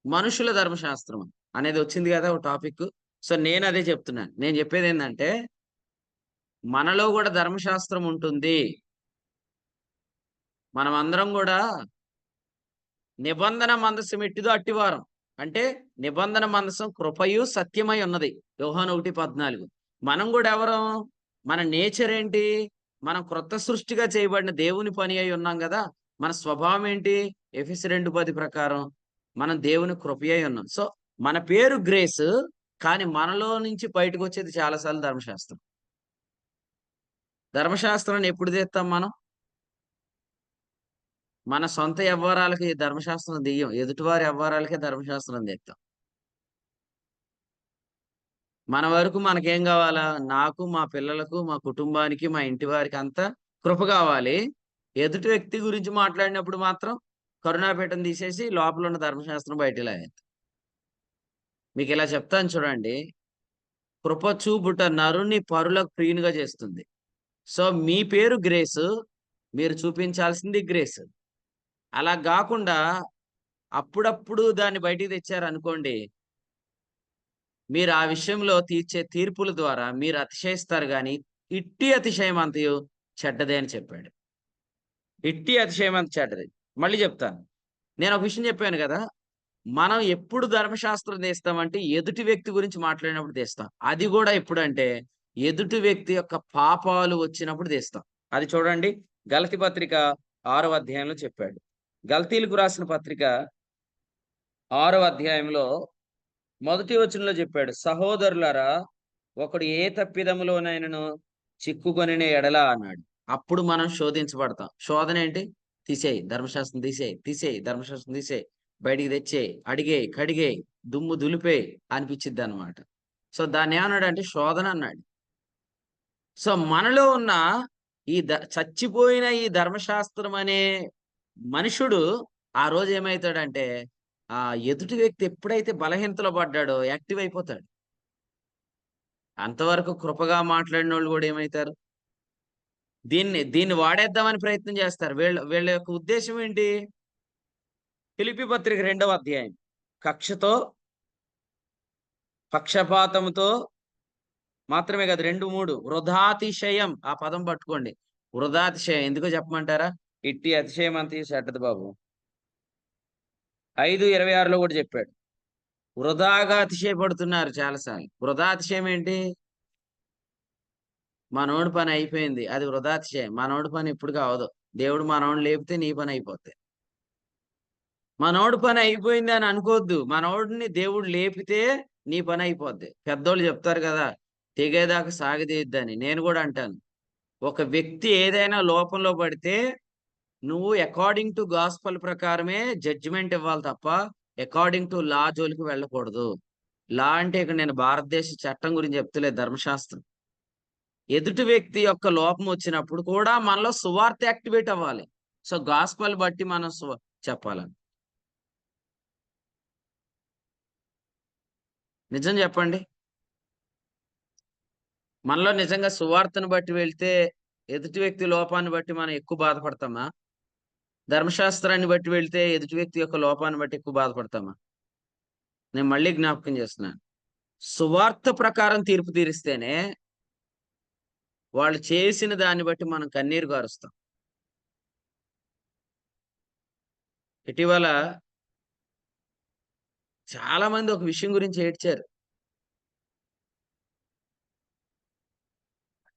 మనుషుల ధర్మశాస్త్రమా? అనేది వచ్చింది కదా ఒక టాపిక్. సో, నేను అదే చెప్తున్నాను. నేను చెప్పేదేందంటే, మనలో కూడా ధర్మశాస్త్రం ఉంటుంది. మనమందరం కూడా నిబంధన మందసం ఎట్టిదో అట్టివారం. అంటే నిబంధన మందసం కృపయు సత్యమై ఉన్నది. యోహాను 1:14. మనం కూడా ఎవరం? మన నేచర్ ఏంటి? మనం క్రొత్త సృష్టిగా చేయబడిన దేవుని పని అయి ఉన్నాం గదా! మన స్వభావం ఏంటి? ఎఫెసీ 2:10 ప్రకారం మనం దేవుని కృపయై ఉన్నాం. సో, మన పేరు గ్రేస్. కానీ మనలో నుంచి బయటకొచ్చేది చాలా సార్లు ధర్మశాస్త్రం. ధర్మశాస్త్రాన్ని ఎప్పుడు తెత్తాం మనం? మన సొంత యవ్వారాలకి ధర్మశాస్త్రం దెయ్యం. ఎదుటివారి యవ్వారాలకే ధర్మశాస్త్రం తెత్తాం. మన వరకు మనకేం గావాలా? నాకు, మా పిల్లలకు, మా కుటుంబానికి, మా ఇంటి వారికి అంతా కృప గావాలి. ఎదుటి వ్యక్తి గురించి మాట్లాడినప్పుడు మాత్రం కరుణాపీఠం తీసేసి లోపల ఉన్న ధర్మశాస్త్రం బయటికి లాగేత్తాం. మీకిలా చెప్తాను చూడండి. కృప చూపుట నరుని పరులకు ప్రియునిగా చేస్తుంది. సో, మీ పేరు గ్రేసు. మీరు చూపించాల్సింది గ్రేస్. అలా గాకుండా అప్పుడప్పుడు దాన్ని బయటికి తెచ్చారనుకోండి, మీరు ఆ విషయంలో తీర్చే తీర్పుల ద్వారా మీరు అతిశయిస్తారు గాని, ఇట్టి అతిశయం అంతయు చెడ్డదే అని చెప్పాడు. ఇట్టి అతిశయం అంత చెడ్డది. మళ్ళీ చెప్తాను. నేను ఒక విషయం చెప్పాను కదా, మనం ఎప్పుడు ధర్మశాస్త్రం తీస్తామంటే ఎదుటి వ్యక్తి గురించి మాట్లాడినప్పుడు తీస్తాం. అది కూడా ఎప్పుడంటే ఎదుటి వ్యక్తి యొక్క పాపాలు వచ్చినప్పుడు తీస్తాం. అది చూడండి, గలతీ పత్రిక 6వ అధ్యాయంలో చెప్పాడు. గలతీలకు రాసిన పత్రిక 6వ అధ్యాయంలో మొదటి వచనంలో చెప్పాడు, సహోదరులారా, ఒకడు ఏ తప్పిదములోనైనను చిక్కుకొనిన ఎడల అన్నాడు. అప్పుడు మనం శోధించబడతాం. శోధన ఏంటి? తీసేయి ధర్మశాస్త్రం, తీసేయి ధర్మశాస్త్రం, తీసేయి, బయటికి తెచ్చేయి, అడిగేయి, కడిగేయి, దుమ్ము దులిపేయి అనిపించిద్ది అనమాట. సో దాన్ని ఏమన్నాడు అంటే శోధన అన్నాడు. సో మనలో ఉన్న ఈ చచ్చిపోయిన ఈ ధర్మశాస్త్రం అనే మనుషుడు ఆ రోజు ఏమవుతాడంటే, ఆ ఎదుటి వ్యక్తి ఎప్పుడైతే బలహీనతలో పడ్డాడో యాక్టివ్ అయిపోతాడు. అంతవరకు కృపగా మాట్లాడిన వాళ్ళు కూడా ఏమవుతారు? దీన్ని వాడేద్దామని ప్రయత్నం చేస్తారు. వీళ్ళ యొక్క ఉద్దేశం ఏంటి? ఫిలిప్పీ పత్రిక 2వ అధ్యాయం, కక్షతో, పక్షపాతంతో మాత్రమే కాదు, 2, 3 వృధాతిశయం, ఆ పదం పట్టుకోండి. వృధాతిశయం ఎందుకో చెప్పమంటారా? ఇట్టి అతిశయం అంత చెడ్డది బాబు. 5:26లో కూడా చెప్పాడు, వృధాగా అతిశయపడుతున్నారు చాలాసార్లు. వృధా అతిశయం ఏంటి? మనోడి పని అయిపోయింది, అది వృధాతిశయం. మనోడి పని ఇప్పుడు కావదు. దేవుడు మనోడిని లేపితే నీ పని అయిపోద్ది. మనోడి పని అయిపోయింది అని అనుకోవద్దు. మనోడిని దేవుడు లేపితే నీ పని అయిపోద్ది. పెద్దోళ్ళు చెప్తారు కదా, తెగేదాకా సాగదీయద్దని. నేను కూడా అంటాను, ఒక వ్యక్తి ఏదైనా లోపంలో పడితే నువ్వు అకార్డింగ్ టు గాస్పల్ ప్రకారమే జడ్జిమెంట్ ఇవ్వాలి తప్ప అకార్డింగ్ టు లా జోలికి వెళ్ళకూడదు. లా అంటే ఇక్కడ నేను భారతదేశ చట్టం గురించి చెప్తలేదు, ధర్మశాస్త్రం. ఎదుటి వ్యక్తి యొక్క లోపం వచ్చినప్పుడు కూడా మనలో సువార్త యాక్టివేట్ అవ్వాలి. సో గాస్పల్ బట్టి మనం చెప్పాలని. నిజం చెప్పండి, మనలో నిజంగా సువార్తను బట్టి వెళ్తే ఎదుటి వ్యక్తి లోపాన్ని బట్టి మనం ఎక్కువ బాధపడతామా? ధర్మశాస్త్రాన్ని బట్టి వెళ్తే ఎదుటి వ్యక్తి యొక్క లోపాన్ని బట్టి ఎక్కువ బాధపడతామా? నేను మళ్ళీ జ్ఞాపకం చేస్తున్నాను, సువార్త ప్రకారం తీర్పు తీరిస్తేనే వాళ్ళు చేసిన దాన్ని బట్టి మనం కన్నీరు గారుస్తాం. ఇటీవల చాలా మంది ఒక విషయం గురించి ఏడ్చారు.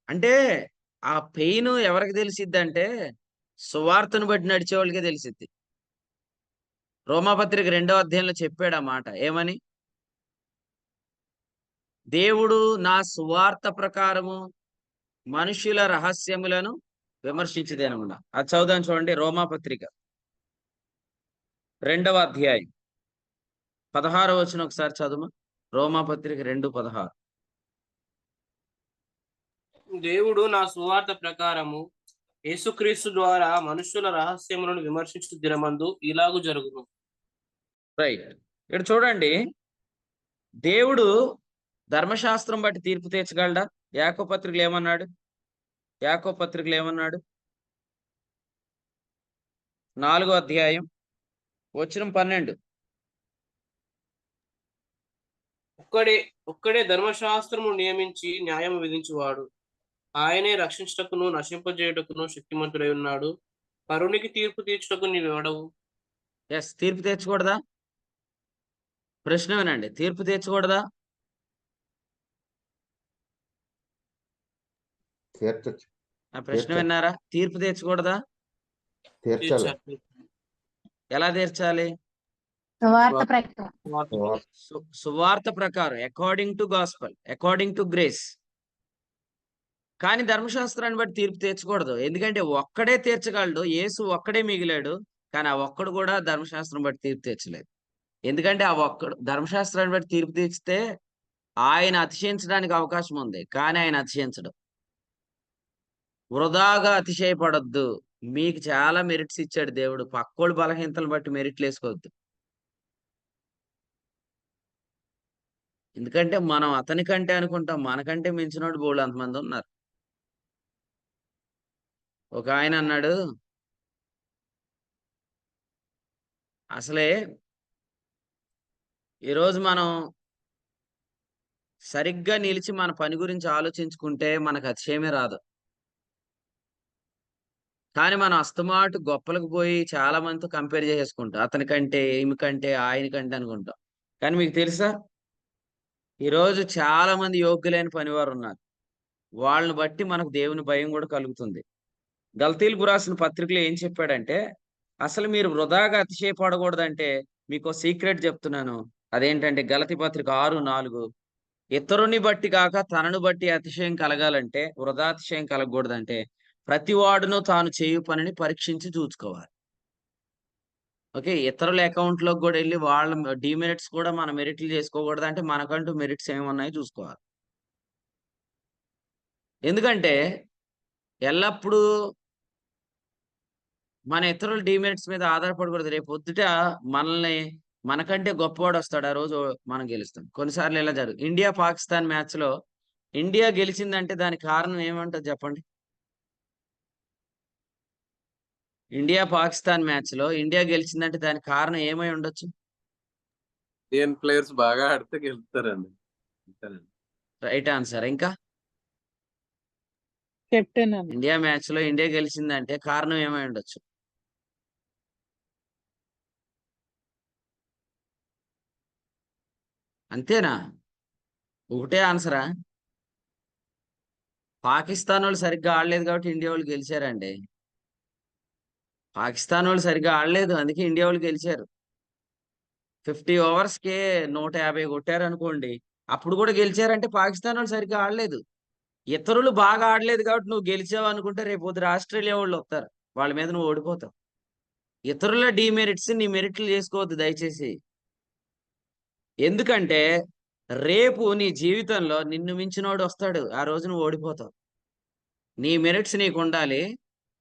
అంటే ఆ పెయిన్ ఎవరికి తెలిసిద్ది అంటే సువార్తను బట్టి నడిచే వాళ్ళకే తెలిసిద్ది. రోమాపత్రిక 2వ అధ్యాయంలో చెప్పాడు ఆ మాట. ఏమని? దేవుడు నా సువార్త ప్రకారము మనుషుల రహస్యములను విమర్శించదేనమాట. అది చదువుదాం చూడండి, రోమాపత్రిక 2వ అధ్యాయం 16వ వచనం ఒకసారి చదువు. రోమాపత్రిక 2:16. దేవుడు నా సువార్త ప్రకారము యేసుక్రీస్తు ద్వారా మనుషుల రహస్యములను విమర్శించు దినమందు ఇలాగు జరుగును. రైట్, ఇక్కడ చూడండి, దేవుడు ధర్మశాస్త్రం బట్టి తీర్పు తీర్చగలడా? యాకోబు పత్రికలో ఏమన్నాడు? 4వ అధ్యాయం వచనం 12. ఒక్కడే ధర్మశాస్త్రము నియమించి న్యాయం విధించువాడు. ఆయనే రక్షించుటకును నశింపజేయుటకును శక్తిమంతుడై ఉన్నాడు. పరునికి తీర్పు తీర్చుటకు నీవెవడవు? ఎస్, తీర్పు తీర్చకూడదా? ప్రశ్న వినండి, తీర్పు తీర్చకూడదా? తీర్చచ్చు. ఆ ప్రశ్న విన్నారా? తీర్పు తీర్చకూడదా? తీర్చాలి. ఎలా తీర్చాలి? సువార్త ప్రకారం, according to gospel, according to grace. కానీ ధర్మశాస్త్రాన్ని బట్టి తీర్పు తీర్చకూడదు. ఎందుకంటే ఒక్కడే తీర్చగలడు, యేసు ఒక్కడే మిగిలాడు. కానీ ఆ ఒక్కడు కూడా ధర్మశాస్త్రం బట్టి తీర్పు తీర్చలేదు. ఎందుకంటే ఆ ఒక్కడు ధర్మశాస్త్రాన్ని బట్టి తీర్పు తీర్చితే ఆయన అతిశయించడానికి అవకాశం ఉంది, కానీ ఆయన అతిశయించడు. వృధాగా అతిశయపడొద్దు. మీకు చాలా మెరిట్స్ ఇచ్చాడు దేవుడు, పక్కోళ్ళు బలహీనతలు బట్టి మెరిట్లు వేసుకోవద్దు. ఎందుకంటే మనం అతని కంటే అనుకుంటాం, మనకంటే మించినోడు బోళ్ళు అంతమంది ఉన్నారు. ఒక ఆయన అన్నాడు, అసలే ఈరోజు మనం సరిగ్గా నిలిచి మన పని గురించి ఆలోచించుకుంటే మనకు అతిశయమే రాదు. కానీ మనం అస్తమాటు గొప్పలకు పోయి చాలా మందితో కంపేర్ చేసేసుకుంటాం. అతనికంటే, ఈమెకంటే, ఆయనకంటే అనుకుంటాం. కానీ మీకు తెలుసా? ఈరోజు చాలా మంది యోగ్యులైన పనివారు ఉన్నారు. వాళ్ళని బట్టి మనకు దేవుని భయం కూడా కలుగుతుంది. గల్తీలకు రాసిన పత్రికలో ఏం చెప్పాడంటే, అసలు మీరు వృధాగా అతిశయపడకూడదంటే మీకో సీక్రెట్ చెప్తున్నాను. అదేంటంటే గలతీ పత్రిక 6:4 ఇతరుని బట్టి కాక తనను బట్టి అతిశయం కలగాలంటే, వృధా అతిశయం కలగకూడదంటే, ప్రతివాడును తాను చేయు పనిని పరీక్షించి చూసుకోవాలి. ఓకే. ఇతరుల అకౌంట్‌లోకి గూడా ఎళ్లి వాళ్ళ డీమెరిట్స్ కూడా మన మెరిట్లు చేసుకోకూడదంటే, మనకంటూ మెరిట్స్ ఏమున్నాయో చూసుకోవాలి. ఎందుకంటే ఎల్లప్పుడూ మన ఇతరుల డీమెరిట్స్ మీద ఆధారపడకూడదు. రేపొద్దుట మనల్ని మనకంటే గొప్పవాడొస్తాడు. ఆ రోజు మనం గెలుస్తాం. కొన్నిసార్లు ఇలా ఇండియా, పాకిస్తాన్ మ్యాచ్‌లో ఇండియా గెలిచిందంటే దానికి కారణం ఏమంటది చెప్పండి? ఇండియా, పాకిస్తాన్ మ్యాచ్‌లో ఇండియా గెలిచిందంటే దానికి కారణం ఏమై ఉండొచ్చు? ఇండియన్ ప్లేయర్స్ బాగా ఆడితే గెలుస్తారండి. అంతేనండి. Right answer. ఇంకా? కెప్టెన్ అండి. ఇండియా మ్యాచ్‌లో ఇండియా గెలిచిందంటే కారణం ఏమై ఉండొచ్చు? అంతేనా? ఒకటే ఆన్సరా? పాకిస్తానోళ్ళు సరిగ్గా ఆడలేదు కాబట్టి ఇండియా వాళ్ళు గెలిచారండి. పాకిస్తానోళ్ళు సరిగ్గా ఆడలేదు. అందుకే ఇండియా వాళ్ళు గెలిచారు. 50 ఓవర్స్‌కే 150 కొట్టారనుకోండి. అప్పుడు కూడా గెలిచారంటే పాకిస్తానోళ్ళు సరిగ్గా ఆడలేదు. ఇతరులు బాగా ఆడలేదు కాబట్టి నువ్వు గెలిచావనుకుంటే రేపొద్దున ఆస్ట్రేలియా వాళ్ళొత్తారు. వాళ్ళ మీద నువ్వు ఓడిపోతావు. ఇతరుల డీమెరిట్స్ నీ మెరిట్లు చేసుకోవద్దు దయచేసి. ఎందుకంటే రేపు నీ జీవితంలో నిన్ను మించినోడు వస్తాడు. ఆ రోజు నువ్వు ఓడిపోతావు. నీ మెరిట్స్ నీకుండాలి.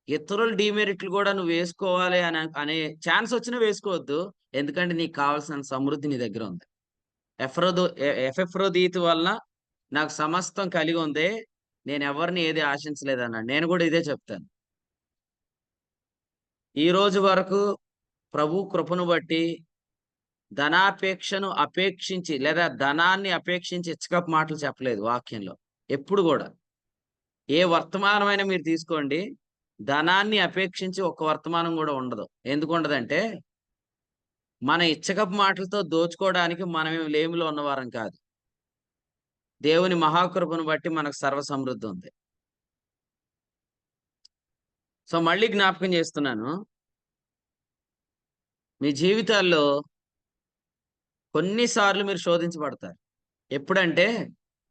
ఇతరుల డీమెరిట్లు కూడా నువ్వు వేసుకోవాలి అనే ఛాన్స్ వచ్చినా వేసుకోవద్దు. ఎందుకంటే నీకు కావాల్సిన సమృద్ధి నీ దగ్గర ఉంది. ఎఫెఫ్రోదీతు వలన నాకు సమస్తం కలిగి ఉంది. నేను ఎవరిని ఏది ఆశించలేదన్నాడు. నేను కూడా ఇదే చెప్తాను. ఈ రోజు వరకు ప్రభు కృపను బట్టి ధనాపేక్షను అపేక్షించి లేదా ధనాన్ని అపేక్షించి ఇచ్చకపు మాటలు చెప్పలేదు వాక్యంలో. ఎప్పుడు కూడా. ఏ వర్తమానమైనా మీరు తీసుకోండి. ధనాన్ని అపేక్షించి ఒక్క వర్తమానం కూడా ఉండదు. ఎందుకు ఉండదంటే మన ఇచ్చకపు మాటలతో దోచుకోవడానికి మనమేం లేమిలో ఉన్నవారం కాదు. దేవుని మహాకృపను బట్టి మనకు సర్వ సమృద్ధి ఉంది. సో మళ్ళీ జ్ఞాపకం చేస్తున్నాను. మీ జీవితాల్లో కొన్నిసార్లు మీరు శోధించబడతారు. ఎప్పుడంటే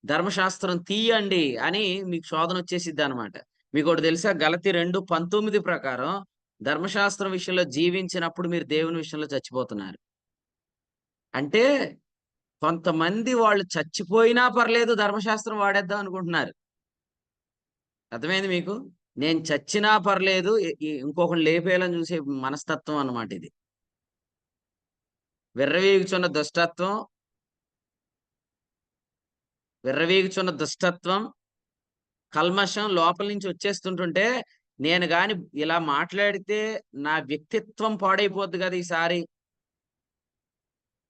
ధర్మశాస్త్రం తీయండి అని మీకు శోధన వచ్చేసిద్ది అనమాట. మీకు ఒకటి తెలుసా? గలతీ 2:19 ప్రకారం ధర్మశాస్త్రం విషయంలో జీవించినప్పుడు మీరు దేవుని విషయంలో చచ్చిపోతున్నారు. అంటే కొంతమంది వాళ్ళు చచ్చిపోయినా పర్లేదు ధర్మశాస్త్రం వాడేద్దాం అనుకుంటున్నారు. అర్థమైంది మీకు? నేను చచ్చినా పర్లేదు ఇంకొకరిని లేపేయాలని చూసే మనస్తత్వం అన్నమాట ఇది. విర్రవీగుచున్న దుష్టత్వం, కల్మషం లోపల నుంచి వచ్చేస్తుంటుంటే నేను గాని ఇలా మాట్లాడితే నా వ్యక్తిత్వం పాడైపోద్ది కదా ఈసారి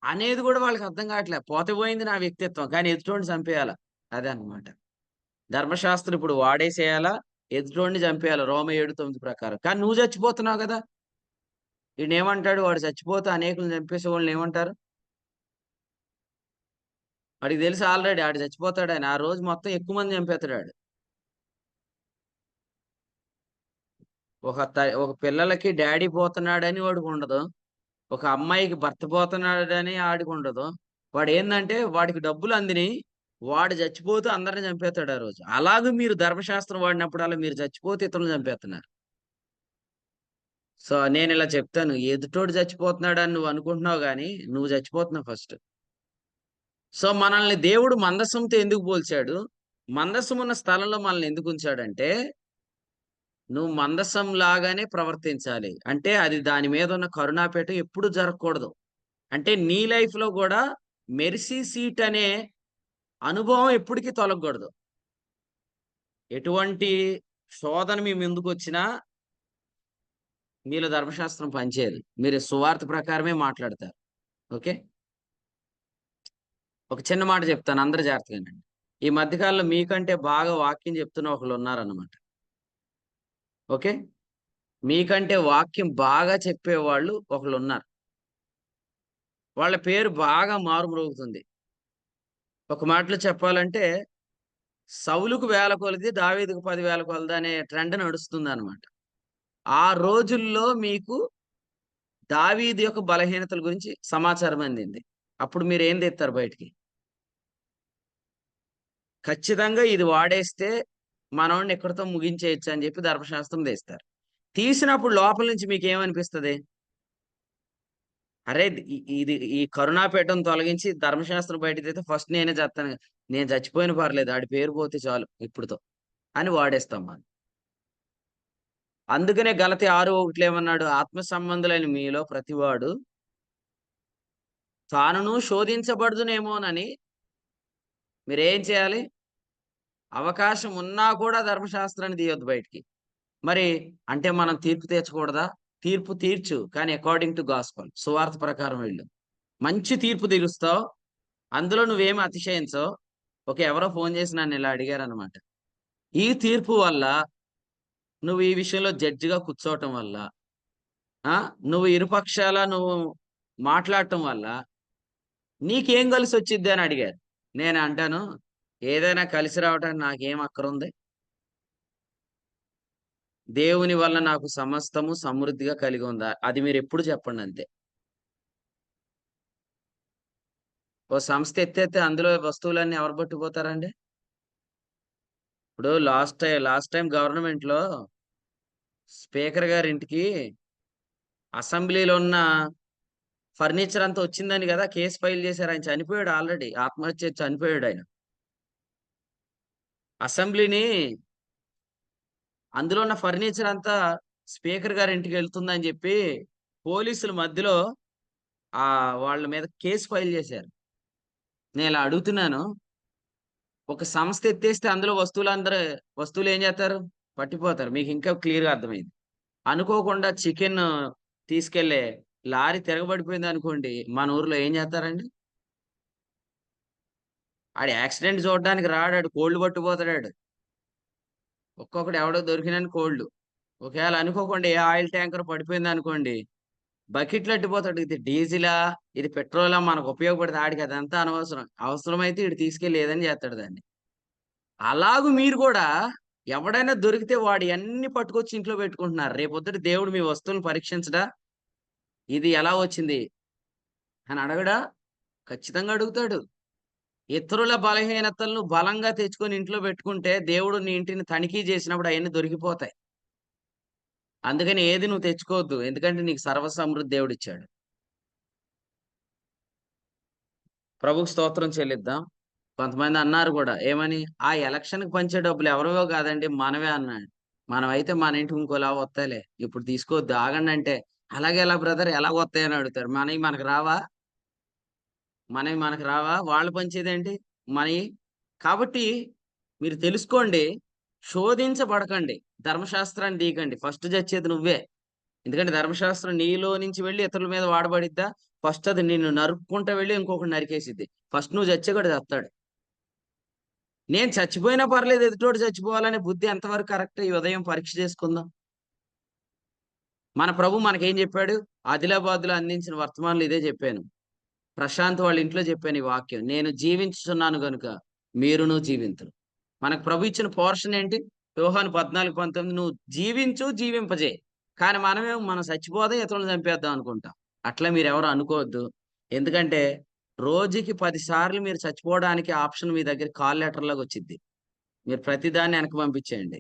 అనేది కూడా వాళ్ళకి అర్థం కావట్లే. పోతే పోయింది నా వ్యక్తిత్వం, కానీ ఎదుటోడిని చంపేయాలా. అదే అన్నమాట. ధర్మశాస్త్రం ఇప్పుడు వాడేసేయాలా, ఎదుటోడిని చంపేయాలి రోమ 7:9 ప్రకారం. కానీ నువ్వు చచ్చిపోతున్నావు కదా. ఈయనేమంటాడు? వాడు చచ్చిపోతే అనేకులను చంపేసే వాళ్ళని ఏమంటారు? వాడికి తెలుసు ఆల్రెడీ ఆడు చచ్చిపోతాడని. ఆ రోజు మొత్తం ఎక్కువ మంది చంపేస్తాడు ఆడు. ఒక పిల్లలకి డాడీ పోతున్నాడని వాడికి ఉండదు. ఒక అమ్మాయికి భర్త పోతున్నాడని ఆడికి ఉండదు. వాడు ఏందంటే వాడికి డబ్బులు అందిని వాడు చచ్చిపోతే అందరిని చంపేస్తాడు ఆ రోజు. అలాగే మీరు ధర్మశాస్త్రం వాడినప్పుడల్లా మీరు చచ్చిపోతే ఇతరులను చంపేస్తున్నారు. సో నేను ఇలా చెప్తాను, ఎదుటోడు చచ్చిపోతున్నాడని నువ్వు అనుకుంటున్నావు కానీ నువ్వు చచ్చిపోతున్నావు ఫస్ట్. సో మనల్ని దేవుడు మందసంతో ఎందుకు పోల్చాడు? మందసం ఉన్న స్థలంలో మనల్ని ఎందుకు ఉంచాడంటే నువ్వు మందసం లాగానే ప్రవర్తించాలి. అంటే అది దాని మీద ఉన్న కరుణాపేట ఎప్పుడు జరగకూడదు. అంటే నీ లైఫ్ లో కూడా మెర్సీ సీట్ అనే అనుభవం ఎప్పటికీ తొలగకూడదు. ఎటువంటి శోధన మీ ముందుకు వచ్చినా మీలో ధర్మశాస్త్రం పనిచేయదు. మీరు సువార్త ప్రకారమే మాట్లాడతారు. ఓకే. ఒక చిన్న మాట చెప్తాను, అందరు జాగ్రత్తగానండి. ఈ మధ్యకాలంలో మీకంటే బాగా వాక్యం చెప్తున్న ఒకళ్ళు ఉన్నారన్నమాట. ఓకే, మీకంటే వాక్యం బాగా చెప్పేవాళ్ళు ఒకళ్ళు ఉన్నారు. వాళ్ళ పేరు బాగా మారుమ్రోగుతుంది. ఒక మాటలో చెప్పాలంటే సౌలుకు 1000 కొలది, దావీదుకు 10,000 కొలది అనే ట్రెండ్ నడుస్తుంది అనమాట. ఆ రోజుల్లో మీకు దావీదు యొక్క బలహీనతల గురించి సమాచారం అందింది. అప్పుడు మీరు ఏం తెస్తారు బయటికి? ఖచ్చితంగా ఇది వాడేస్తే మనోడిని ఎక్కడితో ముగించేయచ్చు అని చెప్పి ధర్మశాస్త్రం తీస్తారు. తీసినప్పుడు లోపల నుంచి మీకు ఏమనిపిస్తుంది? అరే, ఇది ఈ కరుణాపీఠం తొలగించి ధర్మశాస్త్రం బయట తీస్తే ఫస్ట్ నేనే చేస్తాను, నేను చచ్చిపోయిన పర్లేదు, ఆడి పేరు పోతే చాలు ఇప్పుడుతో అని వాడేస్తాం మనం. అందుకనే గలతీ 6:1 ఏమన్నాడు? ఆత్మ సంబంధులైన మీలో ప్రతివాడు తానును శోధించబడుదునేమోనని మీరేం చేయాలి? అవకాశం ఉన్నా కూడా ధర్మశాస్త్రాన్ని తీయొద్దు బయటికి. మరి అంటే మనం తీర్పు తీర్చకూడదా? తీర్పు తీర్చు, కానీ అకార్డింగ్ టు గాస్పల్, సువార్త ప్రకారం వెళ్ళు. మంచి తీర్పు తీరుస్తావు, అందులో నువ్వేమి అతిశయించవు. ఓకే, ఎవరో ఫోన్ చేసి నన్ను ఇలా అడిగారనమాట. ఈ తీర్పు వల్ల నువ్వు ఈ విషయంలో జడ్జిగా కూర్చోవటం వల్ల, నువ్వు ఇరుపక్షాల నువ్వు మాట్లాడటం వల్ల నీకేం కలిసి వచ్చిద్ది అని అడిగారు. నేను అంటాను, ఏదైనా కలిసి రావటానికి నాకేం అక్కరుంది? దేవుని వల్ల నాకు సమస్తము సమృద్ధిగా కలిగి ఉందా? అది మీరు ఎప్పుడు చెప్పండి అంతే. ఓ సంస్థ ఎత్తేస్తే అందులో వస్తువులన్నీ ఎవరు పట్టుకుపోతారండి? ఇప్పుడు లాస్ట్ టైం గవర్నమెంట్ లో స్పీకర్ గారి ఇంటికి అసెంబ్లీలో ఉన్న ఫర్నిచర్ అంతా వచ్చిందని కదా కేసు ఫైల్ చేశారు. ఆయన చనిపోయాడు, ఆల్రెడీ ఆత్మహత్య చనిపోయాడు ఆయన. అసెంబ్లీని అందులో ఉన్న ఫర్నిచర్ అంతా స్పీకర్ గారి ఇంటికి వెళ్తుందని చెప్పి పోలీసుల మధ్యలో వాళ్ళ మీద కేసు ఫైల్ చేశారు. నేను ఇలా అడుగుతున్నాను, ఒక సంస్థ ఎత్తేస్తే అందులో వస్తువులు ఏం చేస్తారు? పట్టిపోతారు. మీకు ఇంకా క్లియర్గా అర్థమైంది. అనుకోకుండా చికెన్ తీసుకెళ్లే లారీ తిరగబడిపోయింది అనుకోండి, మన ఊర్లో ఏం చేస్తారండి? ఆడు యాక్సిడెంట్ చూడడానికి రాడాడు, కోళ్ళు పట్టుకుపోతాడు. ఒక్కొక్కడు ఎవడో దొరికినని కోళ్ళు. ఒకవేళ అనుకోకుండా ఏ ఆయిల్ ట్యాంకర్ పడిపోయింది అనుకోండి, బకెట్లు అట్టిపోతాడు. ఇది డీజిలా, ఇది పెట్రోలా, మనకు ఉపయోగపడితే ఆడికి అదంతా అనవసరం. అవసరమైతే ఇటు తీసుకెళ్ళి ఏదని చేస్తాడు దాన్ని. అలాగూ మీరు కూడా ఎవడైనా దొరికితే వాడు అన్ని పట్టుకొచ్చి ఇంట్లో పెట్టుకుంటున్నారు. రేపొద్దుట దేవుడు మీ వస్తువులను పరీక్షించడా? ఇది ఎలా వచ్చింది అని అడగడా? ఖచ్చితంగా అడుగుతాడు. ఇతరుల బలహీనతలను బలంగా తెచ్చుకొని ఇంట్లో పెట్టుకుంటే దేవుడు నీ ఇంటిని తనిఖీ చేసినప్పుడు అవన్నీ దొరికిపోతాయి. అందుకని ఏది నువ్వు తెచ్చుకోవద్దు, ఎందుకంటే నీకు సర్వసమృద్ధి దేవుడు ఇచ్చాడు. ప్రభుకు స్తోత్రం చెల్లిద్దాం. కొంతమంది అన్నారు కూడా, ఏమని? ఆ ఎలక్షన్కి పంచే డబ్బులు ఎవరివో కాదండి, మనవే అన్నాడు. మనమైతే మన ఇంటికి ఇంకోలా వస్తాయిలే, ఇప్పుడు తీసుకోవద్దు, ఆగండి అంటే, అలాగే ఎలా బ్రదర్, ఎలా వస్తాయని అడుగుతారు. మనకి మనకు రావా? వాళ్ళు పంచేదేంటి మనవి? కాబట్టి మీరు తెలుసుకోండి, శోధించబడకండి, ధర్మశాస్త్రాన్ని దీకండి. ఫస్ట్ చచ్చేది నువ్వే. ఎందుకంటే ధర్మశాస్త్రం నీలో నుంచి వెళ్ళి ఇతరుల మీద వాడబడిద్దా? ఫస్ట్ అది నిన్ను నరుక్కుంటా వెళ్ళి ఇంకొకటి నరికేసిద్ది. ఫస్ట్ నువ్వు చచ్చేవాడు చస్తాడు. నేను చచ్చిపోయినా పర్లేదు, ఎదుటోడు చచ్చిపోవాలనే బుద్ధి ఎంతవరకు కరెక్ట్? ఈ ఉదయం పరీక్ష చేసుకుందాం. మన ప్రభు మనకేం చెప్పాడు? ఆదిలాబాద్లో అందించిన వర్తమానంలో ఇదే చెప్పాను. ప్రశాంత్ వాళ్ళ ఇంట్లో చెప్పాను ఈ వాక్యం, నేను జీవించుతున్నాను గనుక మీరును జీవింతురు. మనకు ప్రభు ఇచ్చిన పోర్షన్ ఏంటి? యోహాను 14:19, నువ్వు జీవించు, జీవింపజే. కానీ మనం చచ్చిపోదాం, ఇతరులను చంపేద్దాం అనుకుంటాం. అట్లా మీరు ఎవరు అనుకోవద్దు. ఎందుకంటే రోజుకి 10 సార్లు మీరు చచ్చిపోవడానికి ఆప్షన్ మీ దగ్గర కాల్ లెటర్ లాగా వచ్చింది. మీరు ప్రతిదాన్ని వెనక్కి పంపించేయండి.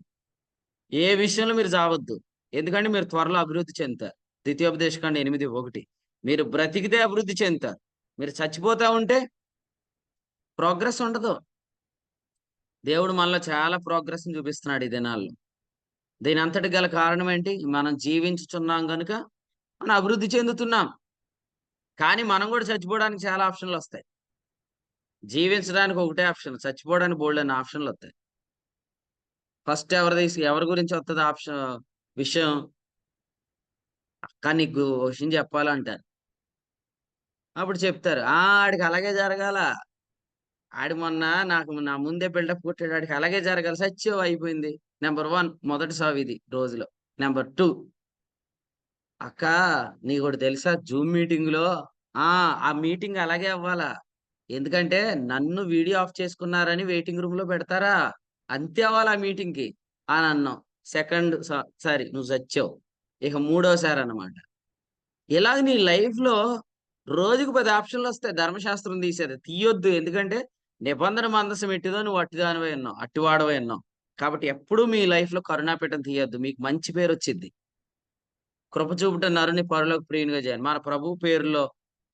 ఏ విషయంలో మీరు చావద్దు, ఎందుకంటే మీరు త్వరలో అభివృద్ధి చెందుతారు. ద్వితీయోపదేశకాండం 8:1. మీరు బ్రతికితే అభివృద్ధి చెందుతారు. మీరు చచ్చిపోతా ఉంటే ప్రోగ్రెస్ ఉండదు. దేవుడు మనలో చాలా ప్రోగ్రెస్ చూపిస్తున్నాడు ఈ దినాల్లో. దీని అంతటి గల కారణం ఏంటి? మనం జీవించుచున్నాం కనుక మనం అభివృద్ధి చెందుతున్నాం. కానీ మనం కూడా చచ్చిపోవడానికి చాలా ఆప్షన్లు వస్తాయి. జీవించడానికి ఒకటే ఆప్షన్, చచ్చిపోవడానికి బోల్డ్ అనే ఆప్షన్లు వస్తాయి. ఫస్ట్ ఎవరి గురించి వస్తుంది ఆప్షన్ విషయం? అక్క నీకు విషయం చెప్పాలంటారు. అప్పుడు చెప్తారు, ఆడికి అలాగే జరగాల, ఆడి మొన్న నాకు నా ముందే బిల్డప్ కొట్టాడు, ఆడికి అలాగే జరగాలి, సత్యం అయిపోయింది. నెంబర్ 1 మొదటి సావు ఇది రోజులో. నెంబర్ 2, అక్క నీకోటి తెలుసా, జూమ్ మీటింగ్ లో ఆ మీటింగ్ అలాగే అవ్వాలా. ఎందుకంటే నన్ను వీడియో ఆఫ్ చేసుకున్నారని వెయిటింగ్ రూమ్ లో పెడతారా, అంతే అవ్వాలి ఆ మీటింగ్ కి అని అన్నాం. సారీ నువ్వు చచ్చావు. ఇక మూడోసారి అన్నమాట. ఇలాగ నీ లైఫ్ లో రోజుకు 10 ఆప్షన్లు వస్తాయి ధర్మశాస్త్రం తీసేది. తీయొద్దు, ఎందుకంటే నిబంధన మందసం ఎట్టిదో నువ్వు అట్టిదానివై ఉన్నావు, అట్టివాడవై ఉన్నావు. కాబట్టి ఎప్పుడూ మీ లైఫ్ లో కరుణాపీఠం తీయొద్దు, మీకు మంచి పేరు వచ్చింది. కృప చూపుట నరుని పరలోక ప్రియునిగా చేయాలి. మన ప్రభు పేరులో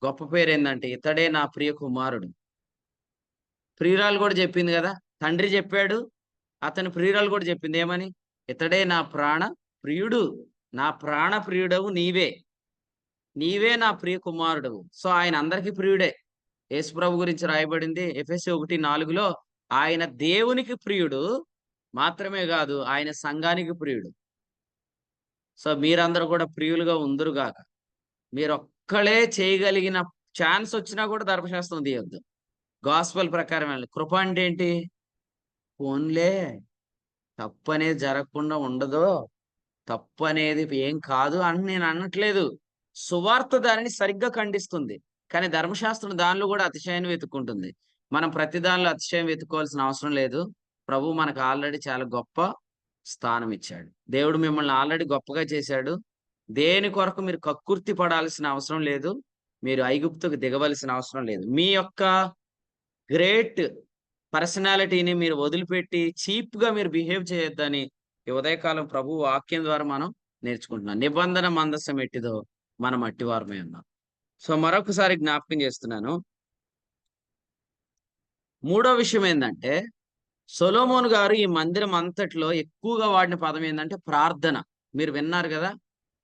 గొప్ప పేరు ఏంటంటే ఇతడే నా ప్రియ కుమారుడు. ప్రియురాలు కూడా చెప్పింది కదా, తండ్రి చెప్పాడు, అతని ప్రియురాలు కూడా చెప్పింది ఏమని, ఇతడే నా ప్రాణ ప్రియుడు, నా ప్రాణ ప్రియుడవు నీవే, నీవే నా ప్రియ కుమారుడు. సో ఆయన అందరికీ ప్రియుడే. యేసు ప్రభు గురించి రాయబడింది ఎఫెసీ 1:4లో, ఆయన దేవునికి ప్రియుడు మాత్రమే కాదు, ఆయన సంఘానికి ప్రియుడు. సో మీరందరూ కూడా ప్రియులుగా ఉందురుగాక. మీరు ఒక్కళ్ళే చేయగలిగిన ఛాన్స్ వచ్చినా కూడా ధర్మశాస్త్రం తీయొద్దు, గాస్పల్ ప్రకారం వెళ్ళి. కృప అంటే ఏంటి, ఫోన్లే తప్పు అనేది జరగకుండా ఉండదు, తప్పు అనేది ఏం కాదు అని నేను అనట్లేదు. సువార్త దానిని సరిగ్గా ఖండిస్తుంది, కానీ ధర్మశాస్త్రం దానిలో కూడా అతిశయాన్ని వెతుక్కుంటుంది. మనం ప్రతి దానిలో అతిశయం వెతుక్కోవాల్సిన అవసరం లేదు. ప్రభు మనకు ఆల్రెడీ చాలా గొప్ప స్థానం ఇచ్చాడు. దేవుడు మిమ్మల్ని ఆల్రెడీ గొప్పగా చేశాడు. దేని కొరకు మీరు కక్కుర్తి పడాల్సిన అవసరం లేదు, మీరు ఐగుప్తుకు దిగవలసిన అవసరం లేదు. మీ యొక్క గ్రేట్ పర్సనాలిటీని మీరు వదిలిపెట్టి చీప్ గా మీరు బిహేవ్ చేయొద్దని ఈ ఉదయకాలం ప్రభు వాక్యం ద్వారా మనం నేర్చుకుంటున్నాం. నిబంధన మందసం ఎట్టిదో మనం అట్టివారమే ఉన్నాం. సో మరొకసారి జ్ఞాపకం చేస్తున్నాను. మూడో విషయం ఏంటంటే, సొలొమోను గారు ఈ మందిరం అంతట్లో ఎక్కువగా వాడిన పదం ఏంటంటే ప్రార్థన. మీరు విన్నారు కదా,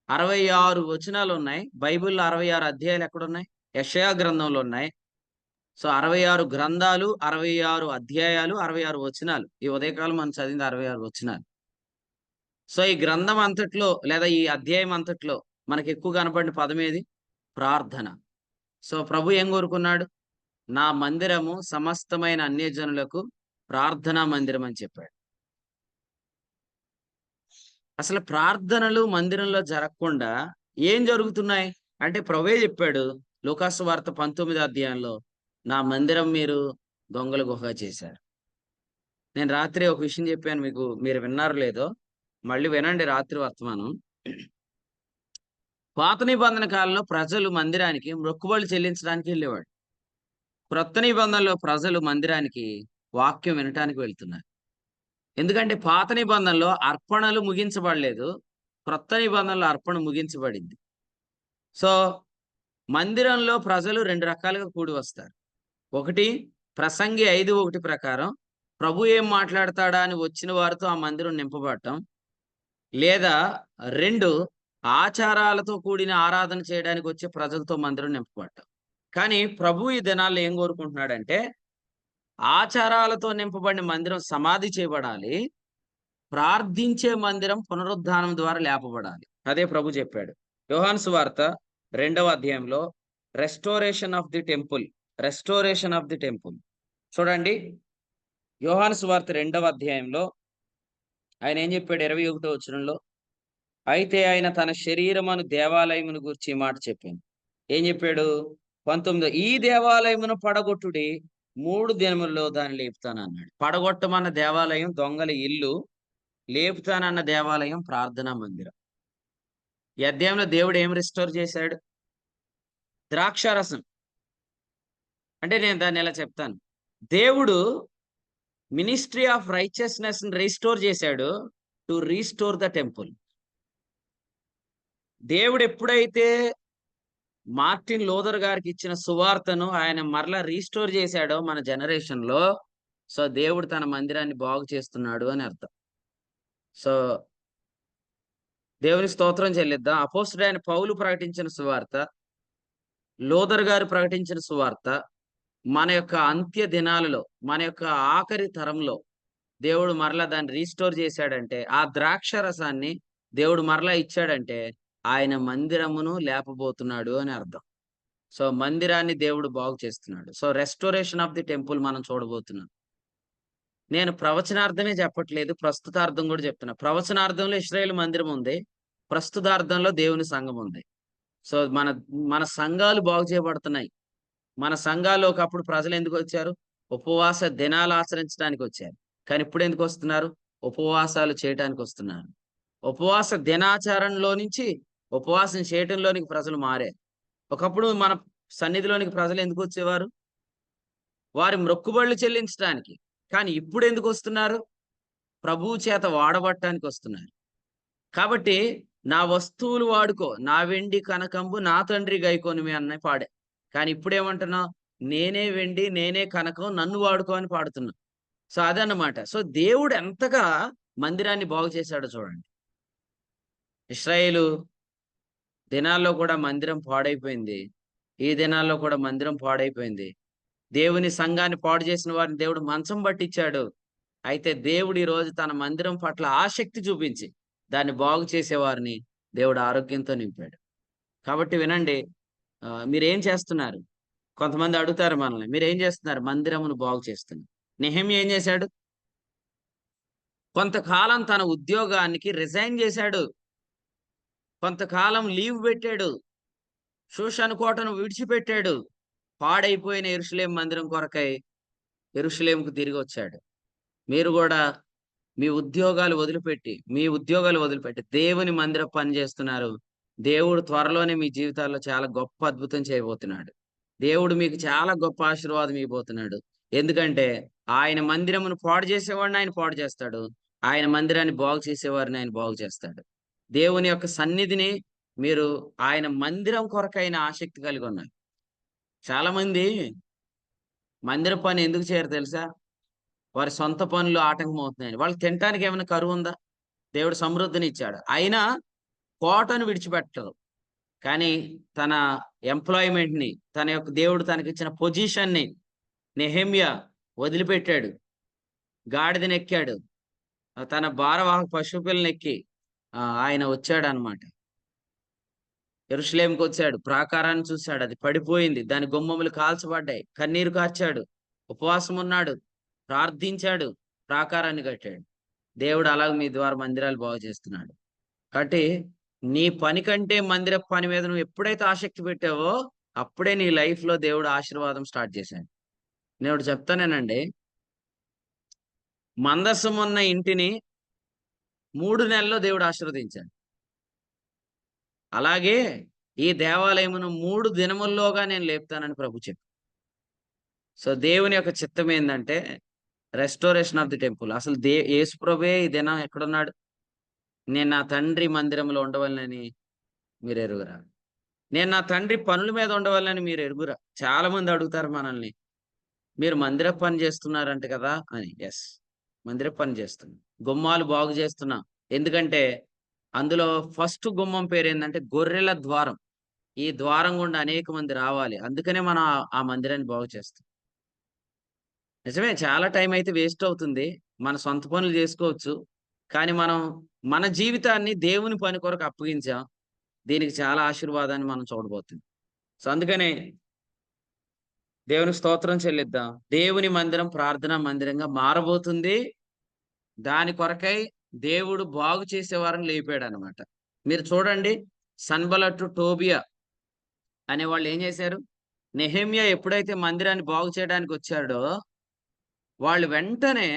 66 వచనాలు ఉన్నాయి బైబిల్లో. 66 అధ్యాయాలు ఎక్కడున్నాయి, యెషయా గ్రంథంలో ఉన్నాయి. సో 66 గ్రంథాలు, 66 అధ్యాయాలు, 66 వచనాలు. ఈ ఉదయకాలం మనం చదివింది 66 వచనాలు. సో ఈ గ్రంథం అంతట్లో లేదా ఈ అధ్యాయం అంతట్లో మనకి ఎక్కువ కనపడిన పదం ఏది, ప్రార్థన. సో ప్రభు ఏం కోరుకున్నాడు, నా మందిరము సమస్తమైన అన్యజనులకు ప్రార్థనా మందిరం అని చెప్పాడు. అసలు ప్రార్థనలు మందిరంలో జరగకుండా ఏం జరుగుతున్నాయి అంటే, ప్రభువే చెప్పాడు లూకాసు వార్త 19వ అధ్యాయంలో, నా మందిరం మీరు దొంగల గుహగా చేశారు. నేను రాత్రి ఒక విషయం చెప్పాను మీకు, మీరు విన్నారు లేదో మళ్ళీ వినండి రాత్రి వర్తమానం. పాత నిబంధన కాలంలో ప్రజలు మందిరానికి మొక్కుబడులు చెల్లించడానికి వెళ్ళేవాడు. క్రొత్త నిబంధనలో ప్రజలు మందిరానికి వాక్యం వినటానికి వెళ్తున్నారు. ఎందుకంటే పాత నిబంధనలో అర్పణలు ముగించబడలేదు, క్రొత్త నిబంధనలో అర్పణ ముగించబడింది. సో మందిరంలో ప్రజలు 2 రకాలుగా కూడి వస్తారు. ఒకటి, ప్రసంగి 5:1 ప్రకారం ప్రభు ఏం మాట్లాడతాడా అని వచ్చిన వారితో ఆ మందిరం నింపబడటం. లేదా 2, ఆచారాలతో కూడిన ఆరాధన చేయడానికి వచ్చే ప్రజలతో మందిరం నింపబడటం. కానీ ప్రభు ఈ దినాల్లో ఏం కోరుకుంటున్నాడంటే, ఆచారాలతో నింపబడిన మందిరం సమాధి చేయబడాలి, ప్రార్థించే మందిరం పునరుద్ధానం ద్వారా లేపబడాలి. అదే ప్రభు చెప్పాడు యోహాను సువార్త 2వ అధ్యాయంలో, restoration of the temple, restoration of the temple. చూడండి యోహాను సువార్త 2వ అధ్యాయంలో ఆయన ఏం చెప్పాడు, 21వ వచనంలో, అయితే ఆయన తన శరీరమును దేవాలయమును గురించి మాట చెప్పాను. ఏం చెప్పాడు, 19, ఈ దేవాలయమును పడగొట్టుడి, 3 దినముల్లో దాన్ని లేపుతాను అన్నాడు. పడగొట్టమన్న దేవాలయం దొంగల ఇల్లు, లేపుతానన్న దేవాలయం ప్రార్థనా మందిరం. ఈ అధ్యాయంలో దేవుడు ఏం రిస్టోర్ చేశాడు, ద్రాక్షారసం. అంటే నేను దాన్ని ఎలా చెప్తాను, దేవుడు మినిస్ట్రీ ఆఫ్ రైచియస్నెస్ రీస్టోర్ చేశాడు టు రీస్టోర్ ద టెంపుల్. దేవుడు ఎప్పుడైతే మార్టిన్ లూథర్ గారికి ఇచ్చిన సువార్తను ఆయన మరలా రీస్టోర్ చేశాడో మన జనరేషన్ లో, సో దేవుడు తన మందిరాన్ని బాగు చేస్తున్నాడు అని అర్థం. సో దేవుని స్తోత్రం చెల్లిద్దాం. అపోస్తుడైన పౌలు ప్రకటించిన సువార్త, లూథర్ గారు ప్రకటించిన సువార్త, మన యొక్క అంత్య దినాలలో, మన యొక్క ఆఖరి తరంలో దేవుడు మరలా దాన్ని రీస్టోర్ చేశాడంటే, ఆ ద్రాక్ష రసాన్ని దేవుడు మరలా ఇచ్చాడంటే ఆయన మందిరమును లేపబోతున్నాడు అని అర్థం. సో మందిరాన్ని దేవుడు బాగు చేస్తున్నాడు. So restoration of the temple మనం చూడబోతున్నాం. నేను ప్రవచనార్థమే చెప్పట్లేదు, ప్రస్తుతార్థం కూడా చెప్తున్నా. ప్రవచనార్థంలో ఇశ్రాయేలు మందిరం ఉంది, ప్రస్తుతార్థంలో దేవుని సంఘం ఉంది. సో మన మన సంఘాలు బాగు చేయబడుతున్నాయి. మన సంఘాల్లో ఒకప్పుడు ప్రజలు ఎందుకు వచ్చారు? ఉపవాస దినాలు ఆచరించడానికి వచ్చారు. కానీ ఇప్పుడు ఎందుకు వస్తున్నారు? ఉపవాసాలు చేయడానికి వస్తున్నారు. ఉపవాస దినాచారంలో నుంచి ఉపవాసం చేయటంలోనికి ప్రజలు మారారు. ఒకప్పుడు మన సన్నిధిలోనికి ప్రజలు ఎందుకు వచ్చేవారు? వారి మొక్కుబడులు చెల్లించడానికి. కానీ ఇప్పుడు ఎందుకు వస్తున్నారు? ప్రభువు చేత వాడబట్టడానికి వస్తున్నారు. కాబట్టి నా వస్తువులు వాడుకో, నా వెండి కనకంబు నా తండ్రి గైకోనిమి అన్న పాడే. కానీ ఇప్పుడేమంటున్నావు? నేనే వెండి నేనే కనకం నన్ను వాడుకో అని పాడుతున్నా. సో అదన్నమాట. సో దేవుడు ఎంతగా మందిరాన్ని బాగు చేశాడో చూడండి. ఇశ్రాయేలు దినాల్లో కూడా మందిరం పాడైపోయింది. ఈ దినాల్లో కూడా మందిరం పాడైపోయింది. దేవుని సంఘాన్ని పాడు చేసిన వారిని దేవుడు మంచం పట్టించాడు. అయితే దేవుడు ఈ రోజు తన మందిరం పట్ల ఆసక్తి చూపించి దాన్ని బాగు చేసేవారిని దేవుడు ఆరోగ్యంతో నింపాడు. కాబట్టి వినండి, మీరేం చేస్తున్నారు? కొంతమంది అడుగుతారు మనల్ని, మీరేం చేస్తున్నారు? మందిరమును బాగు చేస్తున్నారు. నెహెమ్యా ఏం చేశాడు? కొంతకాలం తన ఉద్యోగానికి రిజైన్ చేశాడు. కొంతకాలం లీవ్ పెట్టాడు. షూషను కోటను విడిచిపెట్టాడు. పాడైపోయిన యెరూషలేము మందిరం కొరకై యెరూషలేముకు తిరిగి వచ్చాడు. మీరు కూడా మీ ఉద్యోగాలు వదిలిపెట్టి దేవుని మందిర పని చేస్తున్నారు. దేవుడు త్వరలోనే మీ జీవితాల్లో చాలా గొప్ప అద్భుతం చేయబోతున్నాడు. దేవుడు మీకు చాలా గొప్ప ఆశీర్వాదం ఇవ్వబోతున్నాడు. ఎందుకంటే ఆయన మందిరమును పాడు చేసేవాడిని ఆయన పాడు చేస్తాడు, ఆయన మందిరాన్ని బాగు చేసేవారిని ఆయన బాగు చేస్తాడు. దేవుని యొక్క సన్నిధిని మీరు ఆయన మందిరం కొరకైన ఆసక్తి కలిగి ఉన్నారు. చాలా మంది మందిర పని ఎందుకు చేయరు తెలుసా? వారి సొంత పనులు ఆటంకం అవుతున్నాయని. వాళ్ళకి తినటానికి ఏమైనా కరువు ఉందా? దేవుడు సమృద్ధిని ఇచ్చాడు, అయినా కోటను విడిచిపెట్టరు. కానీ తన ఎంప్లాయ్మెంట్ ని, తన యొక్క దేవుడు తనకిచ్చిన పొజిషన్ ని నెహెమ్యా వదిలిపెట్టాడు. గాడిదని ఎక్కాడు, తన భారవాహక పశువులను ఎక్కి ఆయన వచ్చాడు అనమాట. యెరూషలేముకి వచ్చాడు, ప్రాకారాన్ని చూశాడు, అది పడిపోయింది, దాని గుమ్మములు కాల్చబడ్డాయి, కన్నీరు కార్చాడు, ఉపవాసం ఉన్నాడు, ప్రార్థించాడు, ప్రాకారాన్ని కట్టాడు. దేవుడు అలాగ మీ ద్వారా మందిరాలు బాగు చేస్తున్నాడు. కాబట్టి నీ పని కంటే మందిర పని మీద నువ్వు ఎప్పుడైతే ఆసక్తి పెట్టావో అప్పుడే నీ లైఫ్ లో దేవుడు ఆశీర్వాదం స్టార్ట్ చేశాడు. నేను చెప్తానేనండి, మందసం ఉన్న ఇంటిని 3 నెలల్లో దేవుడు ఆశీర్వదించాడు. అలాగే ఈ దేవాలయమును 3 దినముల్లోగా నేను లేపుతానని ప్రభు చెప్పాడు. సో దేవుని యొక్క చిత్తం ఏంటంటే రెస్టోరేషన్ ఆఫ్ ది టెంపుల్. అసలు యేసు ప్రభువే ఈ దినం ఎక్కడున్నాడు? నేను నా తండ్రి మందిరంలో ఉండవాలని మీరు ఎరుగురా, నేను నా తండ్రి పనుల మీద ఉండవాలని మీరు ఎరుగురా. చాలా మంది అడుగుతారు మనల్ని, మీరు మందిర పని చేస్తున్నారంట కదా అని. ఎస్, మందిర పని చేస్తున్నాం, గుమ్మాలు బాగు చేస్తున్నాం. ఎందుకంటే అందులో ఫస్ట్ గుమ్మం పేరు ఏంటంటే గొర్రెల ద్వారం. ఈ ద్వారం గుండా అనేక మంది రావాలి, అందుకనే మనం ఆ మందిరాన్ని బాగు చేస్తాం. నిజమే, చాలా టైం అయితే వేస్ట్ అవుతుంది, మన సొంత పనులు చేసుకోవచ్చు. కానీ మనం మన జీవితాన్ని దేవుని పని కొరకు అప్పగించాం. దీనికి చాలా ఆశీర్వాదాన్ని మనం చూడబోతుంది. సో అందుకనే దేవుని స్తోత్రం చెల్లిద్దాం. దేవుని మందిరం ప్రార్థనా మందిరంగా మారబోతుంది. దాని కొరకై దేవుడు బాగు చేసేవారని లేపాడు అనమాట. మీరు చూడండి, సన్బలట్టు, టోబియా అనే వాళ్ళు ఏం చేశారు? నెహెమ్యా ఎప్పుడైతే మందిరాన్ని బాగు చేయడానికి వచ్చాడో వాళ్ళు వెంటనే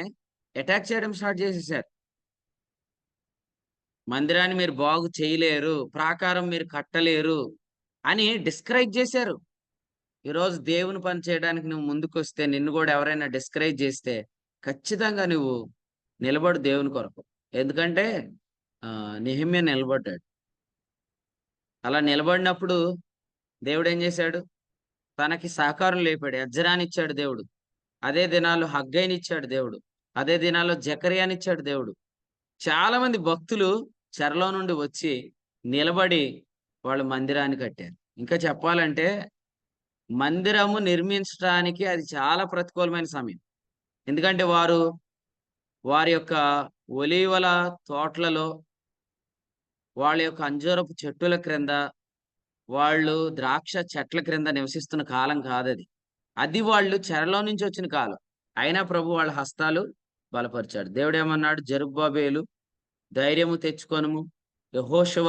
అటాక్ చేయడం స్టార్ట్ చేసేసారు. మందిరాన్ని మీరు బాగు చేయలేరు, ప్రాకారం మీరు కట్టలేరు అని డిస్కరేజ్ చేశారు. ఈరోజు దేవుని పని చేయడానికి నువ్వు ముందుకు వస్తే, నిన్ను కూడా ఎవరైనా డిస్కరేజ్ చేస్తే ఖచ్చితంగా నువ్వు నిలబడు దేవుని కొరకు. ఎందుకంటే నెహెమ్యా నిలబడ్డాడు. అలా నిలబడినప్పుడు దేవుడు ఏం చేశాడు? తనకి సహకారం లేపాడు. ఎజ్రాని ఇచ్చాడు దేవుడు, అదే దినాల్లో హగ్గైని ఇచ్చాడు దేవుడు, అదే దినాల్లో జకర్యాని ఇచ్చాడు దేవుడు. చాలా మంది భక్తులు చెరలో నుండి వచ్చి నిలబడి వాళ్ళు మందిరాన్ని కట్టారు. ఇంకా చెప్పాలంటే మందిరము నిర్మించడానికి అది చాలా ప్రతికూలమైన సమయం. ఎందుకంటే వారి యొక్క ఒలీవల తోటలలో, వాళ్ళ యొక్క అంజూరపు చెట్టుల క్రింద వాళ్ళు ద్రాక్ష చెట్ల క్రింద నివసిస్తున్న కాలం కాదది. అది వాళ్ళు చెరలో నుంచి వచ్చిన కాలం. అయినా ప్రభు వాళ్ళ హస్తాలు బలపరిచాడు. దేవుడేమన్నాడు? జెరుబ్బాబెలు ధైర్యము తెచ్చుకొనుము, యెహోషువ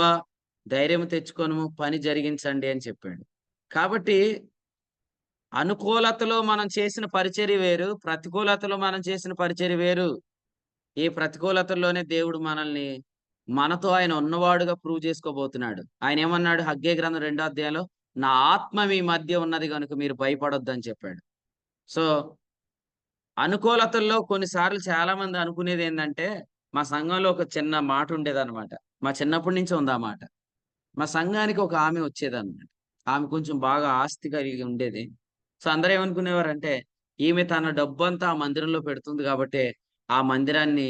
ధైర్యము తెచ్చుకొనుము, పని జరిగించండి అని చెప్పాడు. కాబట్టి అనుకూలతలో మనం చేసిన పరిచర్య వేరు, ప్రతికూలతలో మనం చేసిన పరిచర్య వేరు. ఈ ప్రతికూలతల్లోనే దేవుడు మనల్ని మనతో ఆయన ఉన్నవాడుగా ప్రూవ్ చేసుకోబోతున్నాడు. ఆయన ఏమన్నాడు? హగ్గై గ్రంథం 2వ అధ్యాయంలో, నా ఆత్మ మీ మధ్య ఉన్నది కనుక మీరు భయపడొద్దని చెప్పాడు. సో అనుకూలతల్లో కొన్నిసార్లు చాలా మంది అనుకునేది ఏంటంటే, మా సంఘంలో ఒక చిన్న మాట ఉండేదన్నమాట. మా చిన్నప్పటి నుంచి ఉంది ఆ మాట. మా సంఘానికి ఒక ఆమె వచ్చేదన్నమాట. ఆమె కొంచెం బాగా ఆస్తి కలిగి ఉండేది. సో అందరూ ఏమనుకునేవారంటే, ఈమె తన డబ్బంతా ఆ మందిరంలో పెడుతుంది కాబట్టి ఆ మందిరాన్ని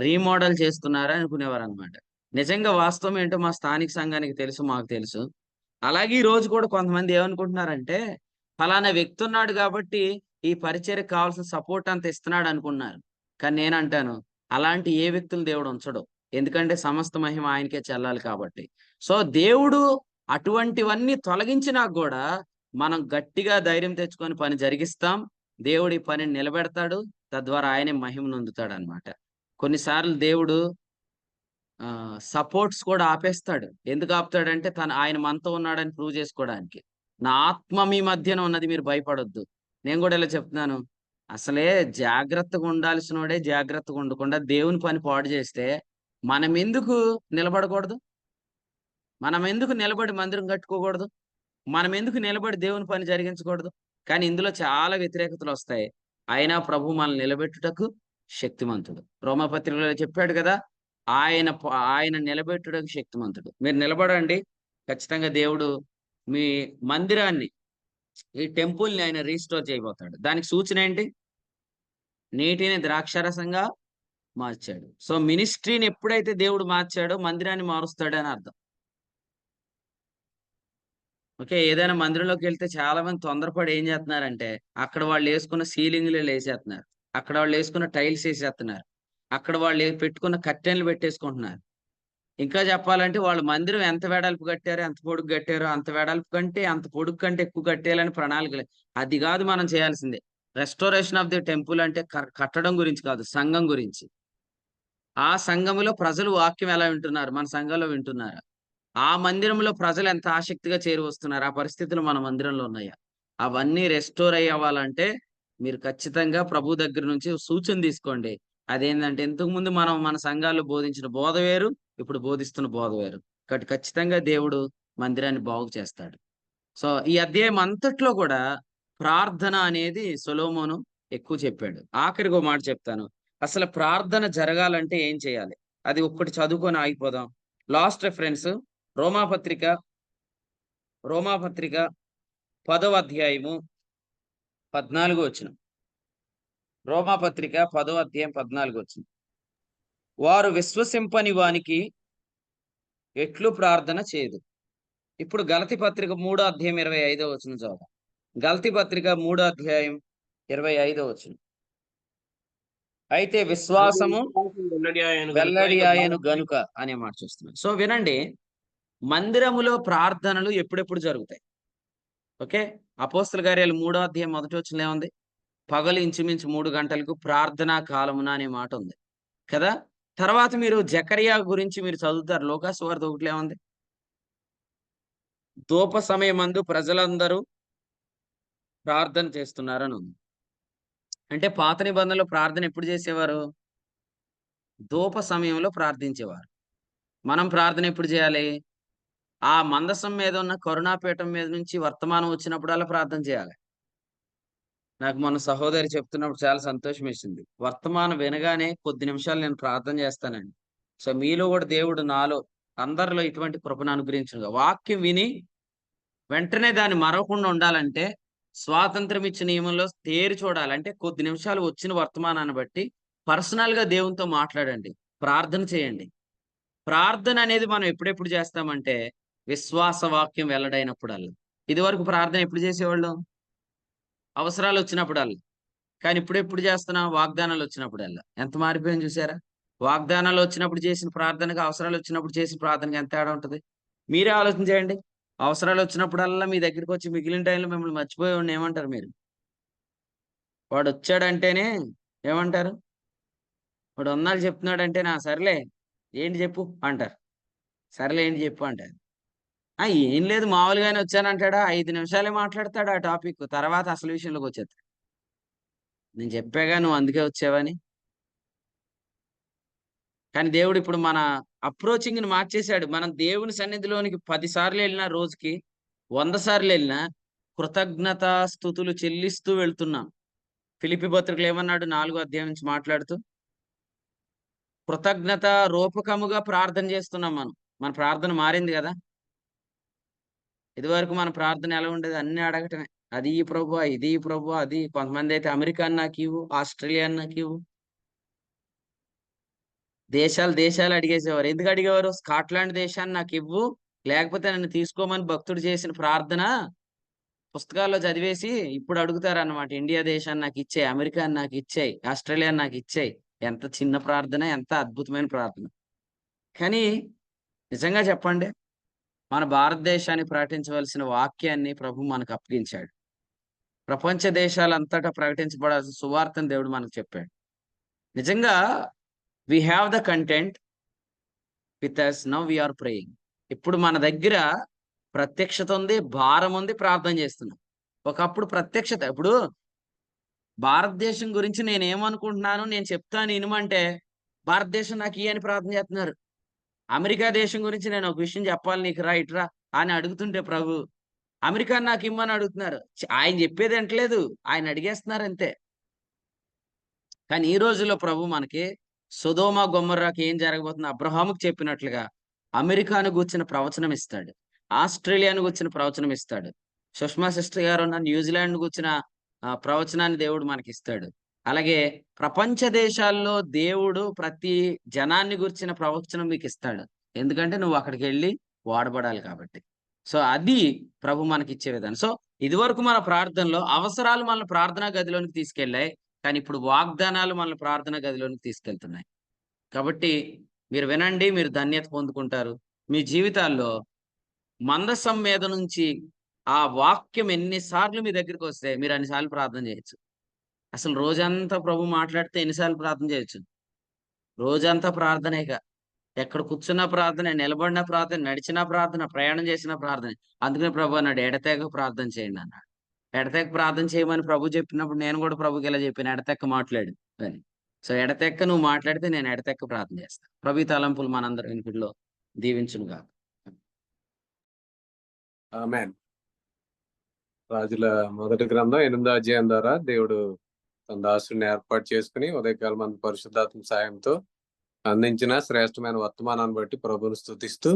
రీమోడల్ చేస్తున్నారని అనుకునేవారన్నమాట. నిజంగా వాస్తవం ఏంటో మా స్థానిక సంఘానికి తెలుసు, మాకు తెలుసు. అలాగే ఈ రోజు కూడా కొంతమంది ఏమనుకుంటున్నారంటే, ఫలానా వ్యక్తి ఉన్నాడు కాబట్టి ఈ పరిచర్యకు కావాల్సిన సపోర్ట్ అంతా ఇస్తున్నాడు అనుకున్నారు. కానీ నేనంటాను, అలాంటి ఏ వ్యక్తులు దేవుడు ఉంచడు. ఎందుకంటే సమస్త మహిమ ఆయనకే చెల్లాలి కాబట్టి. సో దేవుడు అటువంటివన్నీ తొలగించినా కూడా మనం గట్టిగా ధైర్యం తెచ్చుకొని పని జరిగిస్తాం. దేవుడు ఈ పనిని నిలబెడతాడు. తద్వారా ఆయనే మహిమ నొందుతాడు అనమాట. కొన్నిసార్లు దేవుడు సపోర్ట్స్ కూడా ఆపేస్తాడు. ఎందుకు ఆపుతాడంటే ఆయన మనతో ఉన్నాడని ప్రూవ్ చేసుకోవడానికి. నా ఆత్మ మీ మధ్యన ఉన్నది, మీరు భయపడొద్దు. నేను కూడా ఇలా చెప్తున్నాను. అసలే జాగ్రత్తగా ఉండాల్సినోడే జాగ్రత్తగా ఉండకుండా దేవుని పని పాడు చేస్తే మనం ఎందుకు నిలబడకూడదు? మనం ఎందుకు నిలబడి మందిరం కట్టుకోకూడదు? మనం ఎందుకు నిలబడి దేవుని పని జరిగించకూడదు? కానీ ఇందులో చాలా వ్యతిరేకతలు వస్తాయి. అయినా ప్రభు మనల్ని నిలబెట్టుటకు శక్తిమంతుడు. రోమాపత్రికలో చెప్పాడు కదా, ఆయన నిలబెట్టుటకు శక్తిమంతుడు. మీరు నిలబడండి. ఖచ్చితంగా దేవుడు మీ మందిరాన్ని, ఈ టెంపుల్ని ఆయన రీస్టోర్ చేయబోతాడు. దానికి సూచన ఏంటి? నీటిని ద్రాక్షారసంగా మార్చాడు. సో మినిస్ట్రీని ఎప్పుడైతే దేవుడు మార్చాడో మందిరాన్ని మారుస్తాడని అర్థం. ఓకే, ఏదైనా మందిరంలోకి వెళ్తే చాలా మంది తొందరపడి ఏం చేస్తున్నారంటే, అక్కడ వాళ్ళు వేసుకున్న సీలింగ్లు వేసేస్తున్నారు, అక్కడ వాళ్ళు వేసుకున్న టైల్స్ వేసేస్తున్నారు, అక్కడ వాళ్ళు పెట్టుకున్న కర్టెన్లు పెట్టేసుకుంటున్నారు. ఇంకా చెప్పాలంటే వాళ్ళు మందిరం ఎంత వెడల్పు కట్టారో, ఎంత పొడుగు కట్టారో, అంత వెడల్పు కంటే అంత పొడుగు కంటే ఎక్కువ కట్టేయాలని ప్రణాళికలు. అది కాదు మనం చేయాల్సిందే. రెస్టోరేషన్ ఆఫ్ ది టెంపుల్ అంటే కట్టడం గురించి కాదు, సంఘం గురించి. ఆ సంఘములో ప్రజలు వాక్యం ఎలా వింటున్నారు? మన సంఘంలో వింటున్నారా? ఆ మందిరంలో ప్రజలు ఎంత ఆసక్తిగా చేరి వస్తున్నారు? ఆ పరిస్థితులు మన మందిరంలో ఉన్నాయా? అవన్నీ రెస్టోర్ అవ్వాలంటే మీరు ఖచ్చితంగా ప్రభు దగ్గర నుంచి సూచన తీసుకోండి. అదేంటంటే, ఇంతకు ముందు మనం మన సంఘాల్లో బోధించిన బోధ వేరు, ఇప్పుడు బోధిస్తున్న బోధ వేరు. కాబట్టి ఖచ్చితంగా దేవుడు మందిరాన్ని బాగు చేస్తాడు. సో ఈ అధ్యాయం అంతట్లో కూడా ప్రార్థన అనేది సొలొమోను ఎక్కువ చెప్పాడు. ఆఖరికి ఒక మాట చెప్తాను. అసలు ప్రార్థన జరగాలంటే ఏం చేయాలి? అది ఒక్కటి చదువుకొని ఆగిపోదాం. లాస్ట్ రెఫరెన్స్ రోమాపత్రిక 10వ అధ్యాయము 14వ వచనం. రోమాపత్రిక 10వ అధ్యాయం 14వ వచనం. వారు విశ్వసింపని వానికి ఎట్లు ప్రార్థన చేయదు. ఇప్పుడు గలతీ పత్రిక 3వ అధ్యాయం 25వ వచనం చదువుదాం. గలతీ పత్రిక 3వ అధ్యాయం 25వ వచనం. అయితే విశ్వాసము వెల్లడి ఆయను గనుక అనే మాట చూస్తున్నాం. సో వినండి, మందిరములో ప్రార్థనలు ఎప్పుడెప్పుడు జరుగుతాయి? ఓకే, అపోస్తల కార్యాలు 3వ అధ్యాయం 1వ వచనంలో ఏముంది? పగలు ఇంచుమించు 3 గంటలకు ప్రార్థనా కాలమున అనే మాట ఉంది కదా. తర్వాత మీరు జకరియా గురించి మీరు చదువుతారు. లోకాసు వార్త 1లో ఏముంది? ధూప సమయమందు ప్రజలందరూ ప్రార్థన చేస్తున్నారని ఉంది. అంటే పాత నిబంధనలో ప్రార్థన ఎప్పుడు చేసేవారు? ధూప సమయంలో ప్రార్థించేవారు. మనం ప్రార్థన ఎప్పుడు చేయాలి? ఆ మందసం మీద ఉన్న కరుణాపీఠం మీద నుంచి వర్తమానం వచ్చినప్పుడల్లా ప్రార్థన చేయాలి. నాకు మన సహోదరి చెప్తున్నప్పుడు చాలా సంతోషం వేసింది. వర్తమానం వినగానే కొద్ది నిమిషాలు నేను ప్రార్థన చేస్తానండి. సో మీలో కూడా దేవుడు నాలో అందరిలో ఇటువంటి కృపను అనుగ్రహించుగా. వాక్యం విని వెంటనే దాన్ని మరవకుండా ఉండాలంటే స్వాతంత్రం ఇచ్చిన నియమంలో తేరి చూడాలంటే కొద్ది నిమిషాలు వచ్చిన వర్తమానాన్ని బట్టి పర్సనల్ గా దేవునితో మాట్లాడండి, ప్రార్థన చేయండి. ప్రార్థన అనేది మనం ఎప్పుడెప్పుడు చేస్తామంటే విశ్వాస వాక్యం వెల్లడైనప్పుడల్లా. ఇది వరకు ప్రార్థన ఎప్పుడు చేసేవాళ్ళం? అవసరాలు వచ్చినప్పుడల్లా. కానీ ఇప్పుడు ఎప్పుడు చేస్తున్నాం? వాగ్దానాలు వచ్చినప్పుడల్లా. ఎంత మారిపోయింది చూసారా? వాగ్దానాలు వచ్చినప్పుడు చేసిన ప్రార్థనకు, అవసరాలు వచ్చినప్పుడు చేసిన ప్రార్థనకి ఎంత తేడా ఉంటుంది? మీరే ఆలోచన చేయండి. అవసరాలు వచ్చినప్పుడల్లా మీ దగ్గరికి వచ్చి మిగిలిన టైంలో మిమ్మల్ని మర్చిపోయి ఏమంటారు మీరు? వాడు వచ్చాడంటేనే ఏమంటారు? వాడు వందనాలు చెప్తున్నాడంటే నా సర్లే ఏంటి చెప్పు అంటారు. సర్లే ఏంటి చెప్పు అంటారు. ఏం లేదు మామూలుగానే వచ్చానంటాడా, 5 నిమిషాలే మాట్లాడతాడు ఆ టాపిక్. తర్వాత అసలు విషయంలోకి వచ్చేస్తాడు. నేను చెప్పాగా నువ్వు అందుకే వచ్చావని. కానీ దేవుడు ఇప్పుడు మన అప్రోచింగ్ ని మార్చేశాడు. మనం దేవుని సన్నిధిలోనికి 10 సార్లు వెళ్ళినా, రోజుకి 100 సార్లు వెళ్ళినా కృతజ్ఞతా స్తుతులు చెల్లిస్తూ వెళ్తున్నాం. ఫిలిప్పీ పత్రికలు ఏమన్నాడు 4వ అధ్యాయం నుంచి మాట్లాడుతూ? కృతజ్ఞత రూపకముగా ప్రార్థన చేస్తున్నాం మనం. మన ప్రార్థన మారింది కదా. ఇదివరకు మన ప్రార్థన ఎలా ఉండేది? అన్ని అడగటమే. అది ఈ ప్రభువా, ఇది ఈ ప్రభువా, అది. కొంతమంది అయితే అమెరికా నాకు ఇవ్వు, ఆస్ట్రేలియా నాకు ఇవ్వు, దేశాలు అడిగేసేవారు. ఎందుకు అడిగేవారు? స్కాట్లాండ్ దేశాన్ని నాకు ఇవ్వు, లేకపోతే నన్ను తీసుకోమని భక్తుడు చేసిన ప్రార్థన పుస్తకాల్లో చదివేసి ఇప్పుడు అడుగుతారు అన్నమాట. ఇండియా దేశాన్ని నాకు ఇచ్చేయి, అమెరికాని నాకు ఇచ్చేయి, ఆస్ట్రేలియా నాకు ఇచ్చేయి. ఎంత చిన్న ప్రార్థన, ఎంత అద్భుతమైన ప్రార్థన. కానీ నిజంగా చెప్పండి, మన భారతదేశాన్ని ప్రకటించవలసిన వాక్యాన్ని ప్రభు మనకు అప్పగించాడు. ప్రపంచ దేశాలంతటా ప్రకటించబడాల్సిన సువార్తను దేవుడు మనకు చెప్పాడు. నిజంగా we have the content with us, now we are praying. ఇప్పుడు మన దగ్గర ప్రత్యక్షత ఉంది, భారం ఉంది, ప్రార్థన చేస్తున్నాం. ఒకప్పుడు ప్రత్యక్షత, ఇప్పుడు భారతదేశం గురించి నేను ఏమనుకుంటున్నాను నేను చెప్తాను ఇనుమంటే భారతదేశం నాకు ఇయ్యని ప్రార్థన చేస్తున్నారు. అమెరికా దేశం గురించి నేను ఒక విషయం చెప్పాలి నీకు, రా ఇట్రా అని అడుగుతుంటే ప్రభు అమెరికా నాకు ఇమ్మని అడుగుతున్నారు. ఆయన చెప్పేది అంటలేదు, ఆయన అడిగేస్తున్నారు అంతే. కానీ ఈ రోజుల్లో ప్రభు మనకి సొదొమ గొమొర్రాకి ఏం జరగబోతుంది అబ్రహాముకు చెప్పినట్లుగా అమెరికాను గూర్చిన ప్రవచనం ఇస్తాడు, ఆస్ట్రేలియాను గూర్చిన ప్రవచనం ఇస్తాడు. సుష్మా సిస్టర్ గారు ఉన్న న్యూజిలాండ్ గూర్చిన ప్రవచనాన్ని దేవుడు మనకి ఇస్తాడు. అలాగే ప్రపంచ దేశాల్లో దేవుడు ప్రతి జనాన్ని గురించిన ప్రవచనం మీకు ఇస్తాడు. ఎందుకంటే నువ్వు అక్కడికి వెళ్ళి వాడబడాలి కాబట్టి. సో అది ప్రభు మనకి ఇచ్చే విధానం. సో ఇదివరకు మన ప్రార్థనలో అవసరాలు మన ప్రార్థనా గదిలోనికి తీసుకెళ్ళాయి, కానీ ఇప్పుడు వాగ్దానాలు మన ప్రార్థనా గదిలోనికి తీసుకెళ్తున్నాయి. కాబట్టి మీరు వినండి, మీరు ధన్యత పొందుకుంటారు. మీ జీవితాల్లో మందసం మీద నుంచి ఆ వాక్యం ఎన్నిసార్లు మీ దగ్గరికి వస్తే మీరు అన్నిసార్లు ప్రార్థన చేయొచ్చు. అసలు రోజంతా ప్రభు మాట్లాడితే ఎన్నిసార్లు ప్రార్థన చేయొచ్చు? రోజంతా ప్రార్థనేగా. ఎక్కడ కూర్చున్న ప్రార్థన, నిలబడిన ప్రార్థన, నడిచిన ప్రార్థన, ప్రయాణం చేసిన ప్రార్థన. అందుకనే ప్రభు అన్నాడు ఎడతెగక ప్రార్థన చేయండి అన్నాడు. ఎడతెగక ప్రార్థన చేయమని ప్రభు చెప్పినప్పుడు నేను కూడా ప్రభుకి ఇలా చెప్పాను, ఎడతెక్క మాట్లాడు అని. సో ఎడతెక్క నువ్వు మాట్లాడితే నేను ఎడతెక్క ప్రార్థన చేస్తాను. ప్రభు ఈ తలంపులు మనందరం ఇంటిలో దీవించునుగా. ఆమేన్. రాజుల మొదటి గ్రంథం 8వ అధ్యాయం ద్వారా దేవుడు తన దాసుడిని ఏర్పాటు చేసుకుని ఉదయకాలం మంది పరిశుద్ధాత్మ సాయంతో అందించిన శ్రేష్టమైన వర్తమానాన్ని బట్టి ప్రభువును స్తుతిస్తూ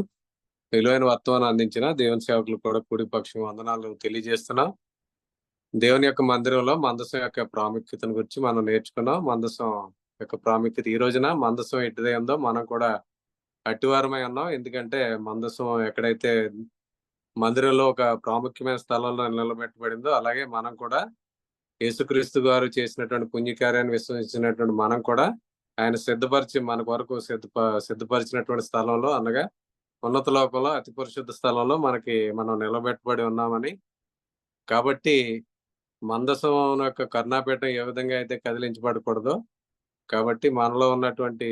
విలువైన వర్తమానం అందించిన దేవుని సేవకులు కూడా కూడి పక్షం వందనాలు తెలియజేస్తున్నాం. దేవుని యొక్క మందిరంలో మందసం యొక్క ప్రాముఖ్యతను గురించి మనం నేర్చుకున్నాం. మందసం యొక్క ప్రాముఖ్యత ఈ రోజున మందసం ఎట్టిదే ఉందో మనం కూడా అట్టివారమై ఉన్నాం. ఎందుకంటే మందసం ఎక్కడైతే మందిరంలో ఒక ప్రాముఖ్యమైన స్థలంలో నిలబెట్టబడిందో అలాగే మనం కూడా యేసుక్రీస్తు గారు చేసినటువంటి పుణ్యకార్యాన్ని విశ్వసించినటువంటి మనం కూడా ఆయన సిద్ధపరిచి మన కొరకు సిద్ధపరిచినటువంటి స్థలంలో అనగా ఉన్నత లోకంలో అతి పరిశుద్ధ స్థలంలో మనం నిలబెట్టబడి ఉన్నామని. కాబట్టి మందసం యొక్క కర్ణాపీఠం ఏ విధంగా అయితే కదిలించబడకూడదో, కాబట్టి మనలో ఉన్నటువంటి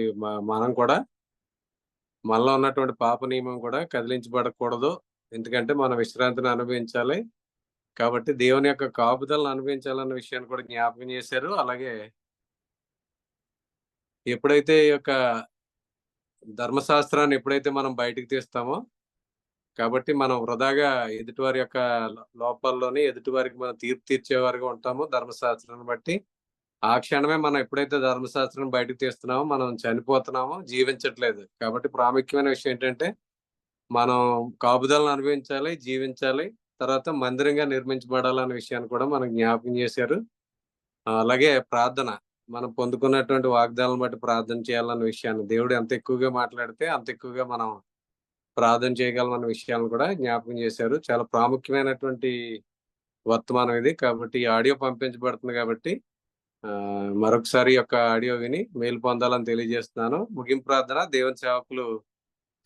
పాప నియమం కూడా కదిలించబడకూడదు. ఎందుకంటే మనం విశ్రాంతిని అనుభవించాలి. కాబట్టి దేవుని యొక్క కాపుదలను అనుభవించాలన్న విషయాన్ని కూడా జ్ఞాపకం చేశారు. అలాగే ఎప్పుడైతే ఈ యొక్క ధర్మశాస్త్రాన్ని ఎప్పుడైతే మనం బయటికి తీస్తామో, కాబట్టి మనం వృధాగా ఎదుటివారి యొక్క లోపాల్లోని ఎదుటివారికి మనం తీర్పు తీర్చేవారిగా ఉంటాము. ధర్మశాస్త్రాన్ని బట్టి ఆ క్షణమే మనం ఎప్పుడైతే ధర్మశాస్త్రాన్ని బయటకు తీస్తున్నామో మనం చనిపోతున్నామో, జీవించట్లేదు. కాబట్టి ప్రాముఖ్యమైన విషయం ఏంటంటే మనం కాపుదలను అనుభవించాలి, జీవించాలి, తర్వాత మందిరంగా నిర్మించబడాలనే విషయాన్ని కూడా మనకు జ్ఞాపకం చేశారు. అలాగే ప్రార్థన, మనం పొందుకున్నటువంటి వాగ్దానాలను బట్టి ప్రార్థన చేయాలన్న విషయాన్ని దేవుడు ఎంత ఎక్కువగా మాట్లాడితే అంత ఎక్కువగా మనం ప్రార్థన చేయగలం అన్న విషయాలను కూడా జ్ఞాపకం చేశారు. చాలా ప్రాముఖ్యమైనటువంటి వర్తమానం ఇది. కాబట్టి ఈ ఆడియో పంపించబడుతుంది కాబట్టి మరొకసారి యొక్క ఆడియో విని మేలు పొందాలని తెలియజేస్తున్నాను. ముగింపు ప్రార్థన దేవుని సేవకులు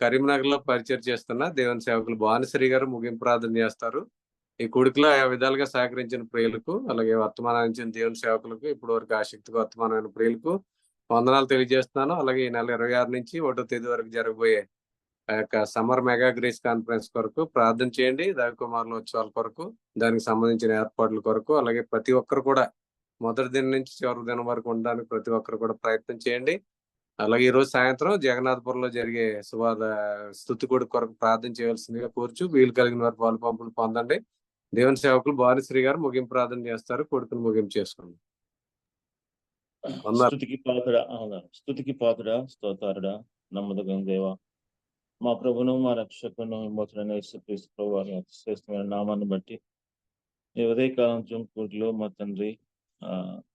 కరీంనగర్ లో పరిచయం చేస్తున్న దేవుని సేవకులు భానుశ్రీ గారు ముగింపు ప్రార్థన చేస్తారు. ఈ కూడికలో ఆయా విధాలుగా సహకరించిన ప్రియులకు, అలాగే వర్తమానం ఇచ్చిన దేవుని సేవకులకు, ఇప్పటి వరకు ఆసక్తిగా వర్తమానమైన ప్రియులకు వందనాలు తెలియజేస్తున్నాను. అలాగే ఈ నెల 26 నుంచి 1వ తేదీ వరకు జరగబోయే ఆ యొక్క సమ్మర్ మెగా గ్రేస్ కాన్ఫరెన్స్ కొరకు ప్రార్థన చేయండి. రవికుమారుల ఉత్సవాల కొరకు, దానికి సంబంధించిన ఏర్పాట్ల కొరకు, అలాగే ప్రతి ఒక్కరు కూడా మొదటి దినం నుంచి చివరి దినం వరకు ఉండడానికి ప్రతి ఒక్కరు కూడా ప్రయత్నం చేయండి. అలాగే ఈ రోజు సాయంత్రం జగన్నాథపురంలో జరిగే స్తుతి కొడుకు కొరకు ప్రార్థన చేయవలసిందిగా కోరుచు, వీలు కలిగిన వారు పాలు పంపులు పొందండి. దేవుని సేవకులు భానుశ్రీ గారు ముగింపు ప్రార్థన చేస్తారు. కొడుకును ముగింపు చేసుకోండి. వందనాలు. స్తుతికి పాత్రుడా, స్తోత్రుడా, నమ్మదగిన దేవా, మా ప్రభును మా రక్షకును విమోచన యేసుక్రీస్తు ప్రభువు వారి అతి శ్రేష్టమైన నామాన్ని బట్టి ఈ ఉదయకాలం జుంకూరులో మా తండ్రి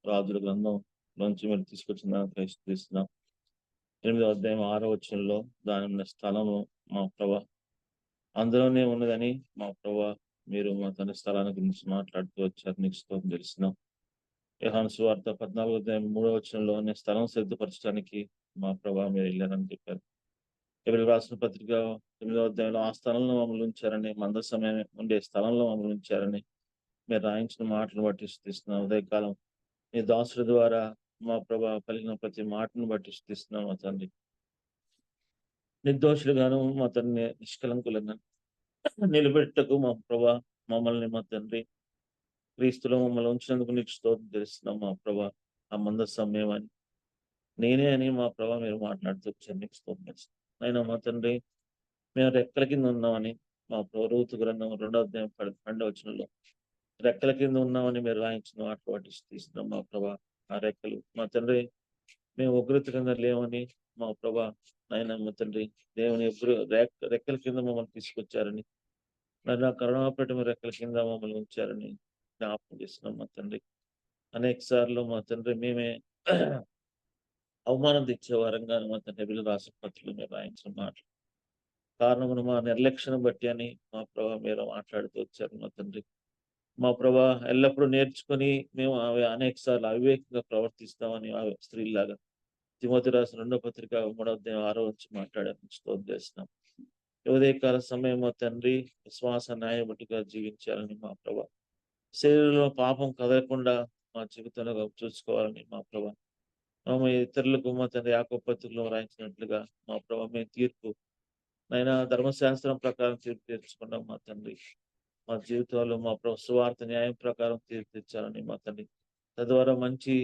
రాజుల గ్రంథం నుంచి మీరు తీసుకొచ్చిన క్రైస్తున్నాం. 8వ అధ్యాయం 6వ వచనంలో దాని ఉన్న స్థలము మా ప్రభా అందులోనే ఉన్నదని మా ప్రభా మీరు మా తండ్రి స్థలాన్ని గురించి మాట్లాడుతూ వచ్చారు. నీకు స్తోత్రం తెలుస్తున్నాం. యోహాను సువార్త 14వ అధ్యాయం 3వ వచనంలో స్థలం సిద్ధపరచడానికి మా ప్రభా మీరు వెళ్ళారని చెప్పారు. ఎవరు రాసిన పత్రిక 9వ అధ్యాయంలో ఆ స్థలంలో మమ్మల్ని ఉంచారని, మంద సమయం ఉండే స్థలంలో మమ్మల్ని ఉంచారని మీరు రాయించిన మాటను బట్టి స్తుతిస్తున్నాం. ఉదయకాలం మీ దాసుల ద్వారా మా ప్రభా పలికిన ప్రతి మాటను బట్టి స్తుతిస్తున్నాం. మా తండ్రి నిర్దోషులుగాను మా తండ్రి నిష్కలంకులుగా నిలబెట్టకు మా ప్రభా మమ్మల్ని మా తండ్రి క్రీస్తులో మమ్మల్ని ఉంచినందుకు నీకు స్తోత్రం తెలుస్తున్నాం. మా ప్రభా ఆ మంద సమయం అని నేనే అని మా ప్రభా మీరు మాట్లాడుతూ వచ్చారు. నీకు స్తోత్రం తెలుస్తున్నాం. అయినా మా తండ్రి మేము రెక్కల కింద ఉన్నామని మా రూతు గ్రంథం 2వ అధ్యాయం 12వ వచనంలో రెక్కల కింద ఉన్నామని మీరు రాయించిన మాట వాటి తీస్తున్నాం. మా ప్రభా ఆ రెక్కలు మా తండ్రి మేము ఉగ్రత కింద లేవని మా ప్రభా ఆయన మా తండ్రి దేవుని రెక్కల కింద మమ్మల్ని తీసుకొచ్చారని, నా కరుణాపేట రెక్కల కింద మమ్మల్ని ఉంచారని జ్ఞాపకం చేస్తున్నాం. మా తండ్రి అనేక సార్లు మా తండ్రి మేమే అవమానం తెచ్చే వారంగా మా తండ్రి రాసిన పత్రికలు మీరు రాయించిన మాటలు కారణమును మా నిర్లక్ష్యం బట్టి అని మా ప్రభా మీరు మాట్లాడుతూ వచ్చారు. మా తండ్రి మా ప్రభా ఎల్లప్పుడూ నేర్చుకొని మేము అనేక సార్లు అవివేకంగా ప్రవర్తిస్తామని ఆ స్త్రీలాగా తిమోతి రాసిన 2వ పత్రిక 3వ అధ్యాయం 6వ నుంచి మాట్లాడాలని స్తోత్రం చేస్తున్నాం. ఉదయకాల సమయం మా తండ్రి విశ్వాస న్యాయబట్టిగా జీవించాలని మా ప్రభా శరీరంలో పాపం కదలకుండా మా జీవితంలో చూసుకోవాలని మా ప్రభా ఇతరులకు మా తండ్రి యాకోబు పత్రికలో రాయించినట్లుగా మా ప్రభా మేము తీర్పు నైనా ధర్మశాస్త్రం ప్రకారం తీర్పు తీర్చుకున్నాం. మా తండ్రి మా జీవితంలో మా ప్రభు సువార్త న్యాయం ప్రకారం తీర్పు తెచ్చాలని మా తండ్రి తద్వారా మంచి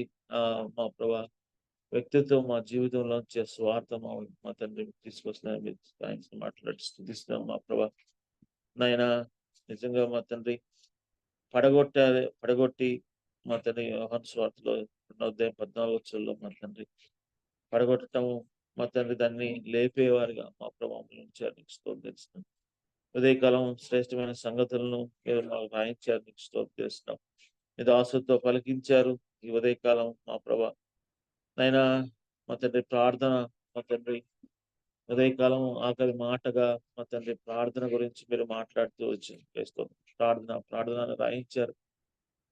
మా ప్రభా వ్యక్తిత్వం మా జీవితంలో స్వార్థ మా తండ్రి తీసుకొస్తున్న మాట్లాడి స్తుతిస్తున్నాం. మా ప్రభా నాయన నిజంగా మా తండ్రి పడగొట్టి మా తండ్రి యోహాను సువార్తలో 2వ అధ్యాయం 14వ వచనంలో మా తండ్రి పడగొట్టడం మా తండ్రి దాన్ని లేపేవారిగా మా ప్రభావం ఉంచారు. నీకు స్తోత్రం చేస్తున్నాం. ఉదయకాలం శ్రేష్టమైన సంగతులను మీరు మాకు రాయించారు. నీకు స్తోత్రం చేస్తున్నాం. మీ దాసులతో పలికించారు ఈ ఉదయకాలం మా ప్రభా నైనా మా తండ్రి ప్రార్థన మా తండ్రి ఉదయకాలం ఆఖరి మాటగా మా తండ్రి ప్రార్థన గురించి మీరు మాట్లాడుతూ వచ్చి ప్రార్థన రాయించారు.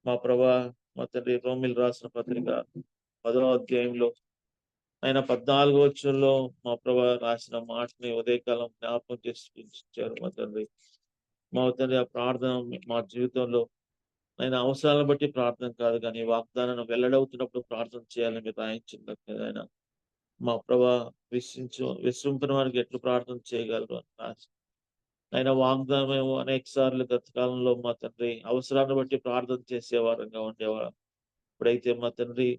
మా ప్రభా మా తండ్రి రోమిల్ రాసిన పత్రిక 10వ అధ్యాయంలో ఆయన 14వ వచనంలో మా ప్రభా రాసిన మాటని ఉదయకాలం జ్ఞాపకం చేసుకుంటారు. మా తండ్రి ఆ ప్రార్థన మా జీవితంలో ఆయన అవసరాలను బట్టి ప్రార్థన కాదు కానీ వాగ్దానాన్ని వెల్లడవుతున్నప్పుడు ప్రార్థన చేయాలని మీరు రాయించింది. ఆయన మా ప్రభా విశ్రింపిన వారికి ఎట్లు ప్రార్థన చేయగలరు అని రాసి ఆయన వాగ్దానం అనేక సార్లు గత కాలంలో మా తండ్రి అవసరాన్ని బట్టి ప్రార్థన చేసేవారంగా ఉండేవారు. ఇప్పుడైతే మా తండ్రి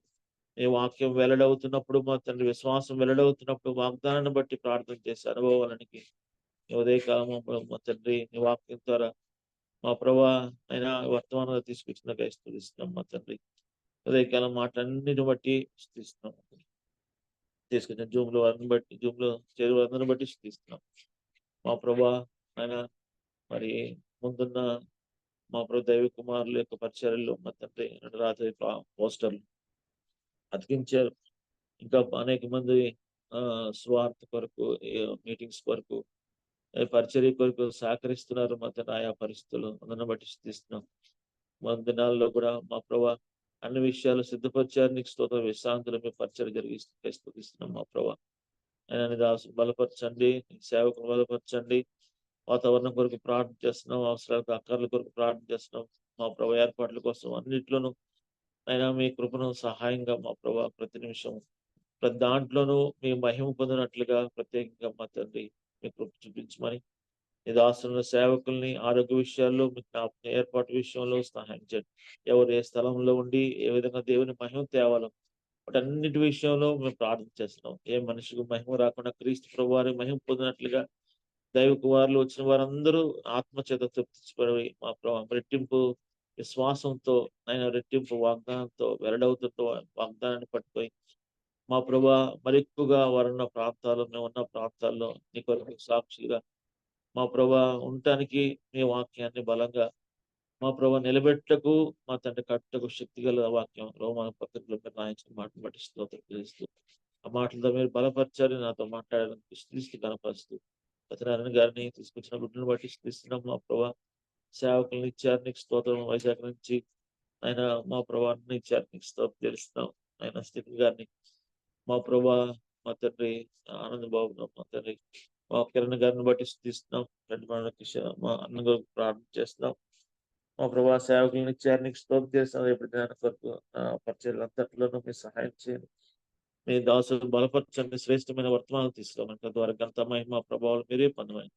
ఈ వాక్యం వెల్లడవుతున్నప్పుడు మా తండ్రి విశ్వాసం వెల్లడవుతున్నప్పుడు వాగ్దానాన్ని బట్టి ప్రార్థన చేసే అనుభవాలనికి ఉదయకాలం మా తండ్రి నీ వాక్యం ద్వారా మా ప్రభా అయినా వర్తమానంగా తీసుకొచ్చిన స్తుతిస్తున్నాం. మా తండ్రి ఉదయకాలం మాటలన్నిటిని బట్టి స్తుతిస్తున్నాం. తీసుకొచ్చిన జూమ్లో చేరు వారిని బట్టి స్తుతిస్తున్నాం. మా ప్రభా ఆయన మరి ముందున్న మా ప్రభు దైవ కుమారుల యొక్క పరిచర్యలు మా తండ్రి రాత్రి పోస్టర్లు అతికించారు. ఇంకా అనేక మంది స్వార్థ కొరకు మీటింగ్స్ కొరకు పరిచర్య కొరకు సహకరిస్తున్నారు. మా తండ్రి ఆయా పరిస్థితులు అందరిని బట్టి స్థిస్తున్నాం. మా దినాల్లో కూడా మా ప్రభా అన్ని విషయాలు సిద్ధపరిచారు. నీకు స్తోత్రం. విశ్రాంతులు మేము పరిచర్య జరిగిస్తున్నాం. మా ప్రభా ఆయన నీ దాసు బలపరచండి, నీ సేవకులు బలపరచండి. వాతావరణం కొరకు ప్రార్థన చేస్తున్నాం, అవసరాలకు అక్కర్ల కొరకు ప్రార్థన చేస్తున్నాం. మా ప్రభు ఏర్పాట్ల కోసం అన్నిట్లోనూ అయినా మీ కృపను సహాయంగా మా ప్రభు ప్రతి నిమిషం ప్రతి దాంట్లోనూ మీ మహిమ పొందినట్లుగా ప్రత్యేకంగా మా తండ్రి మీ కృప చూపించమని నీ దాసులను సేవకుల్ని ఆరోగ్య విషయాల్లో మీ జ్ఞాపకం ఏర్పాటు విషయంలో సహాయం చేయండి. ఎవరు ఏ స్థలంలో ఉండి ఏ విధంగా దేవుని మహిమ తేవాలో వాటన్నిటి విషయంలో మేము ప్రార్థన చేస్తున్నాం. ఏ మనిషికి మహిమ రాకుండా క్రీస్తు ప్రభు వారి మహిమ పొందినట్లుగా దైవ కుమారులు వచ్చిన వారందరూ ఆత్మచేత తృప్తిపడి మా ప్రభు రెట్టింపు విశ్వాసంతో ఆయన రెట్టింపు వాగ్దానంతో వెల్లడవుతుంటూ వాగ్దానాన్ని పట్టుకొని మా ప్రభా మరి ఎక్కువగా వారున్న ప్రాంతాల్లో మేము ఉన్న ప్రాంతాల్లో నీ కొరకు సాక్షులుగా మా ప్రభా ఉండటానికి మీ వాక్యాన్ని బలంగా మా ప్రభా నిలబెట్టకు మా తండ్రి కట్టకు శక్తి గల వాక్యం రోమా పత్రికలో మీరు రాయించిన మాటను బట్టి స్తోత్రం తెలుస్తూ ఆ మాటలతో మీరు బలపరచాలి, నాతో మాట్లాడడానికి స్థితి కనపరుస్తూ సత్యనారాయణ గారిని తీసుకొచ్చిన గుడ్లను బట్టి స్థిస్తున్నాం. మా ప్రభా సేవకులను ఇచ్చారు, నీకు స్తోత్రం. వైజాగ్ నుంచి ఆయన మా ప్రభాని ఇచ్చారు, నీకు స్తోత్రం తెలుస్తున్నాం. ఆయన స్థితి గారిని మా ప్రభా మా తండ్రి ఆనంద బాబు మా తండ్రి మా కిరణ్ గారిని బట్టి స్థిస్తున్నాం. రెండు మా అన్న గారికి ప్రార్థన చేస్తున్నాం. మా ప్రభా సేవకులను ఇచ్చారు, నీకు స్తోత్రం చేస్తున్నాం. ఎప్పుడు జ్ఞాన కొరకు పరిచయాలు అంతట్లోనూ మీరు సహాయం చేయండి. మీ దాసులు బలపరచండి, శ్రేష్టమైన వర్తమానం తీసుకురామని తద్వారా గంత మహిమ ప్రభావాలు మీరే పొందమని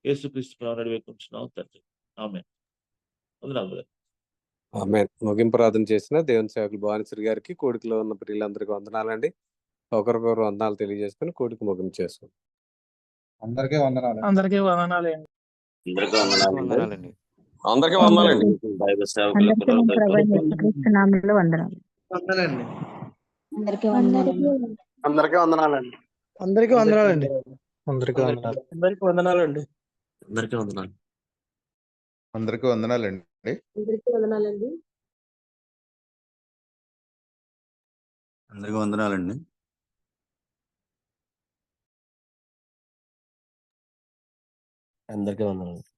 యేసుక్రీస్తు నడివేకుంటున్నాం తండ్రి. ఆమేన్. వందనాలు. ఆమేన్. ముగింపు ప్రార్థన చేసిన దేవుని సేవకులు భువనేశ్వరి గారికి, కూడికలో ఉన్న ప్రియులందరికీ వందనాలండి. ఒకరికొకరు వందనాలు తెలియజేసుకుని కూడికి ముగింపు చేసుకుంటాం. అందరికీ వందనాలు. అందరికీ వందనాలండి. అందరికీ వందనాలండి. వందనాలండి. అందరికీ వందనాలండి. దైవ సేవకులకు అందరికీ ప్రభు యేసుక్రీస్తు నామములో వందనాలు. వందనండి. అందరికీ వందనాలు. అందరికీ వందనాలండి. అందరికీ వందనాలండి. అందరికీ వందనాలు. అందరికీ వందనాలండి. అందరికీ వందనాలు. అందరికీ వందనాలండి. అందరికీ వందనాలండి. అందరికీ వందనాలండి. అందరికీ వందనాలు.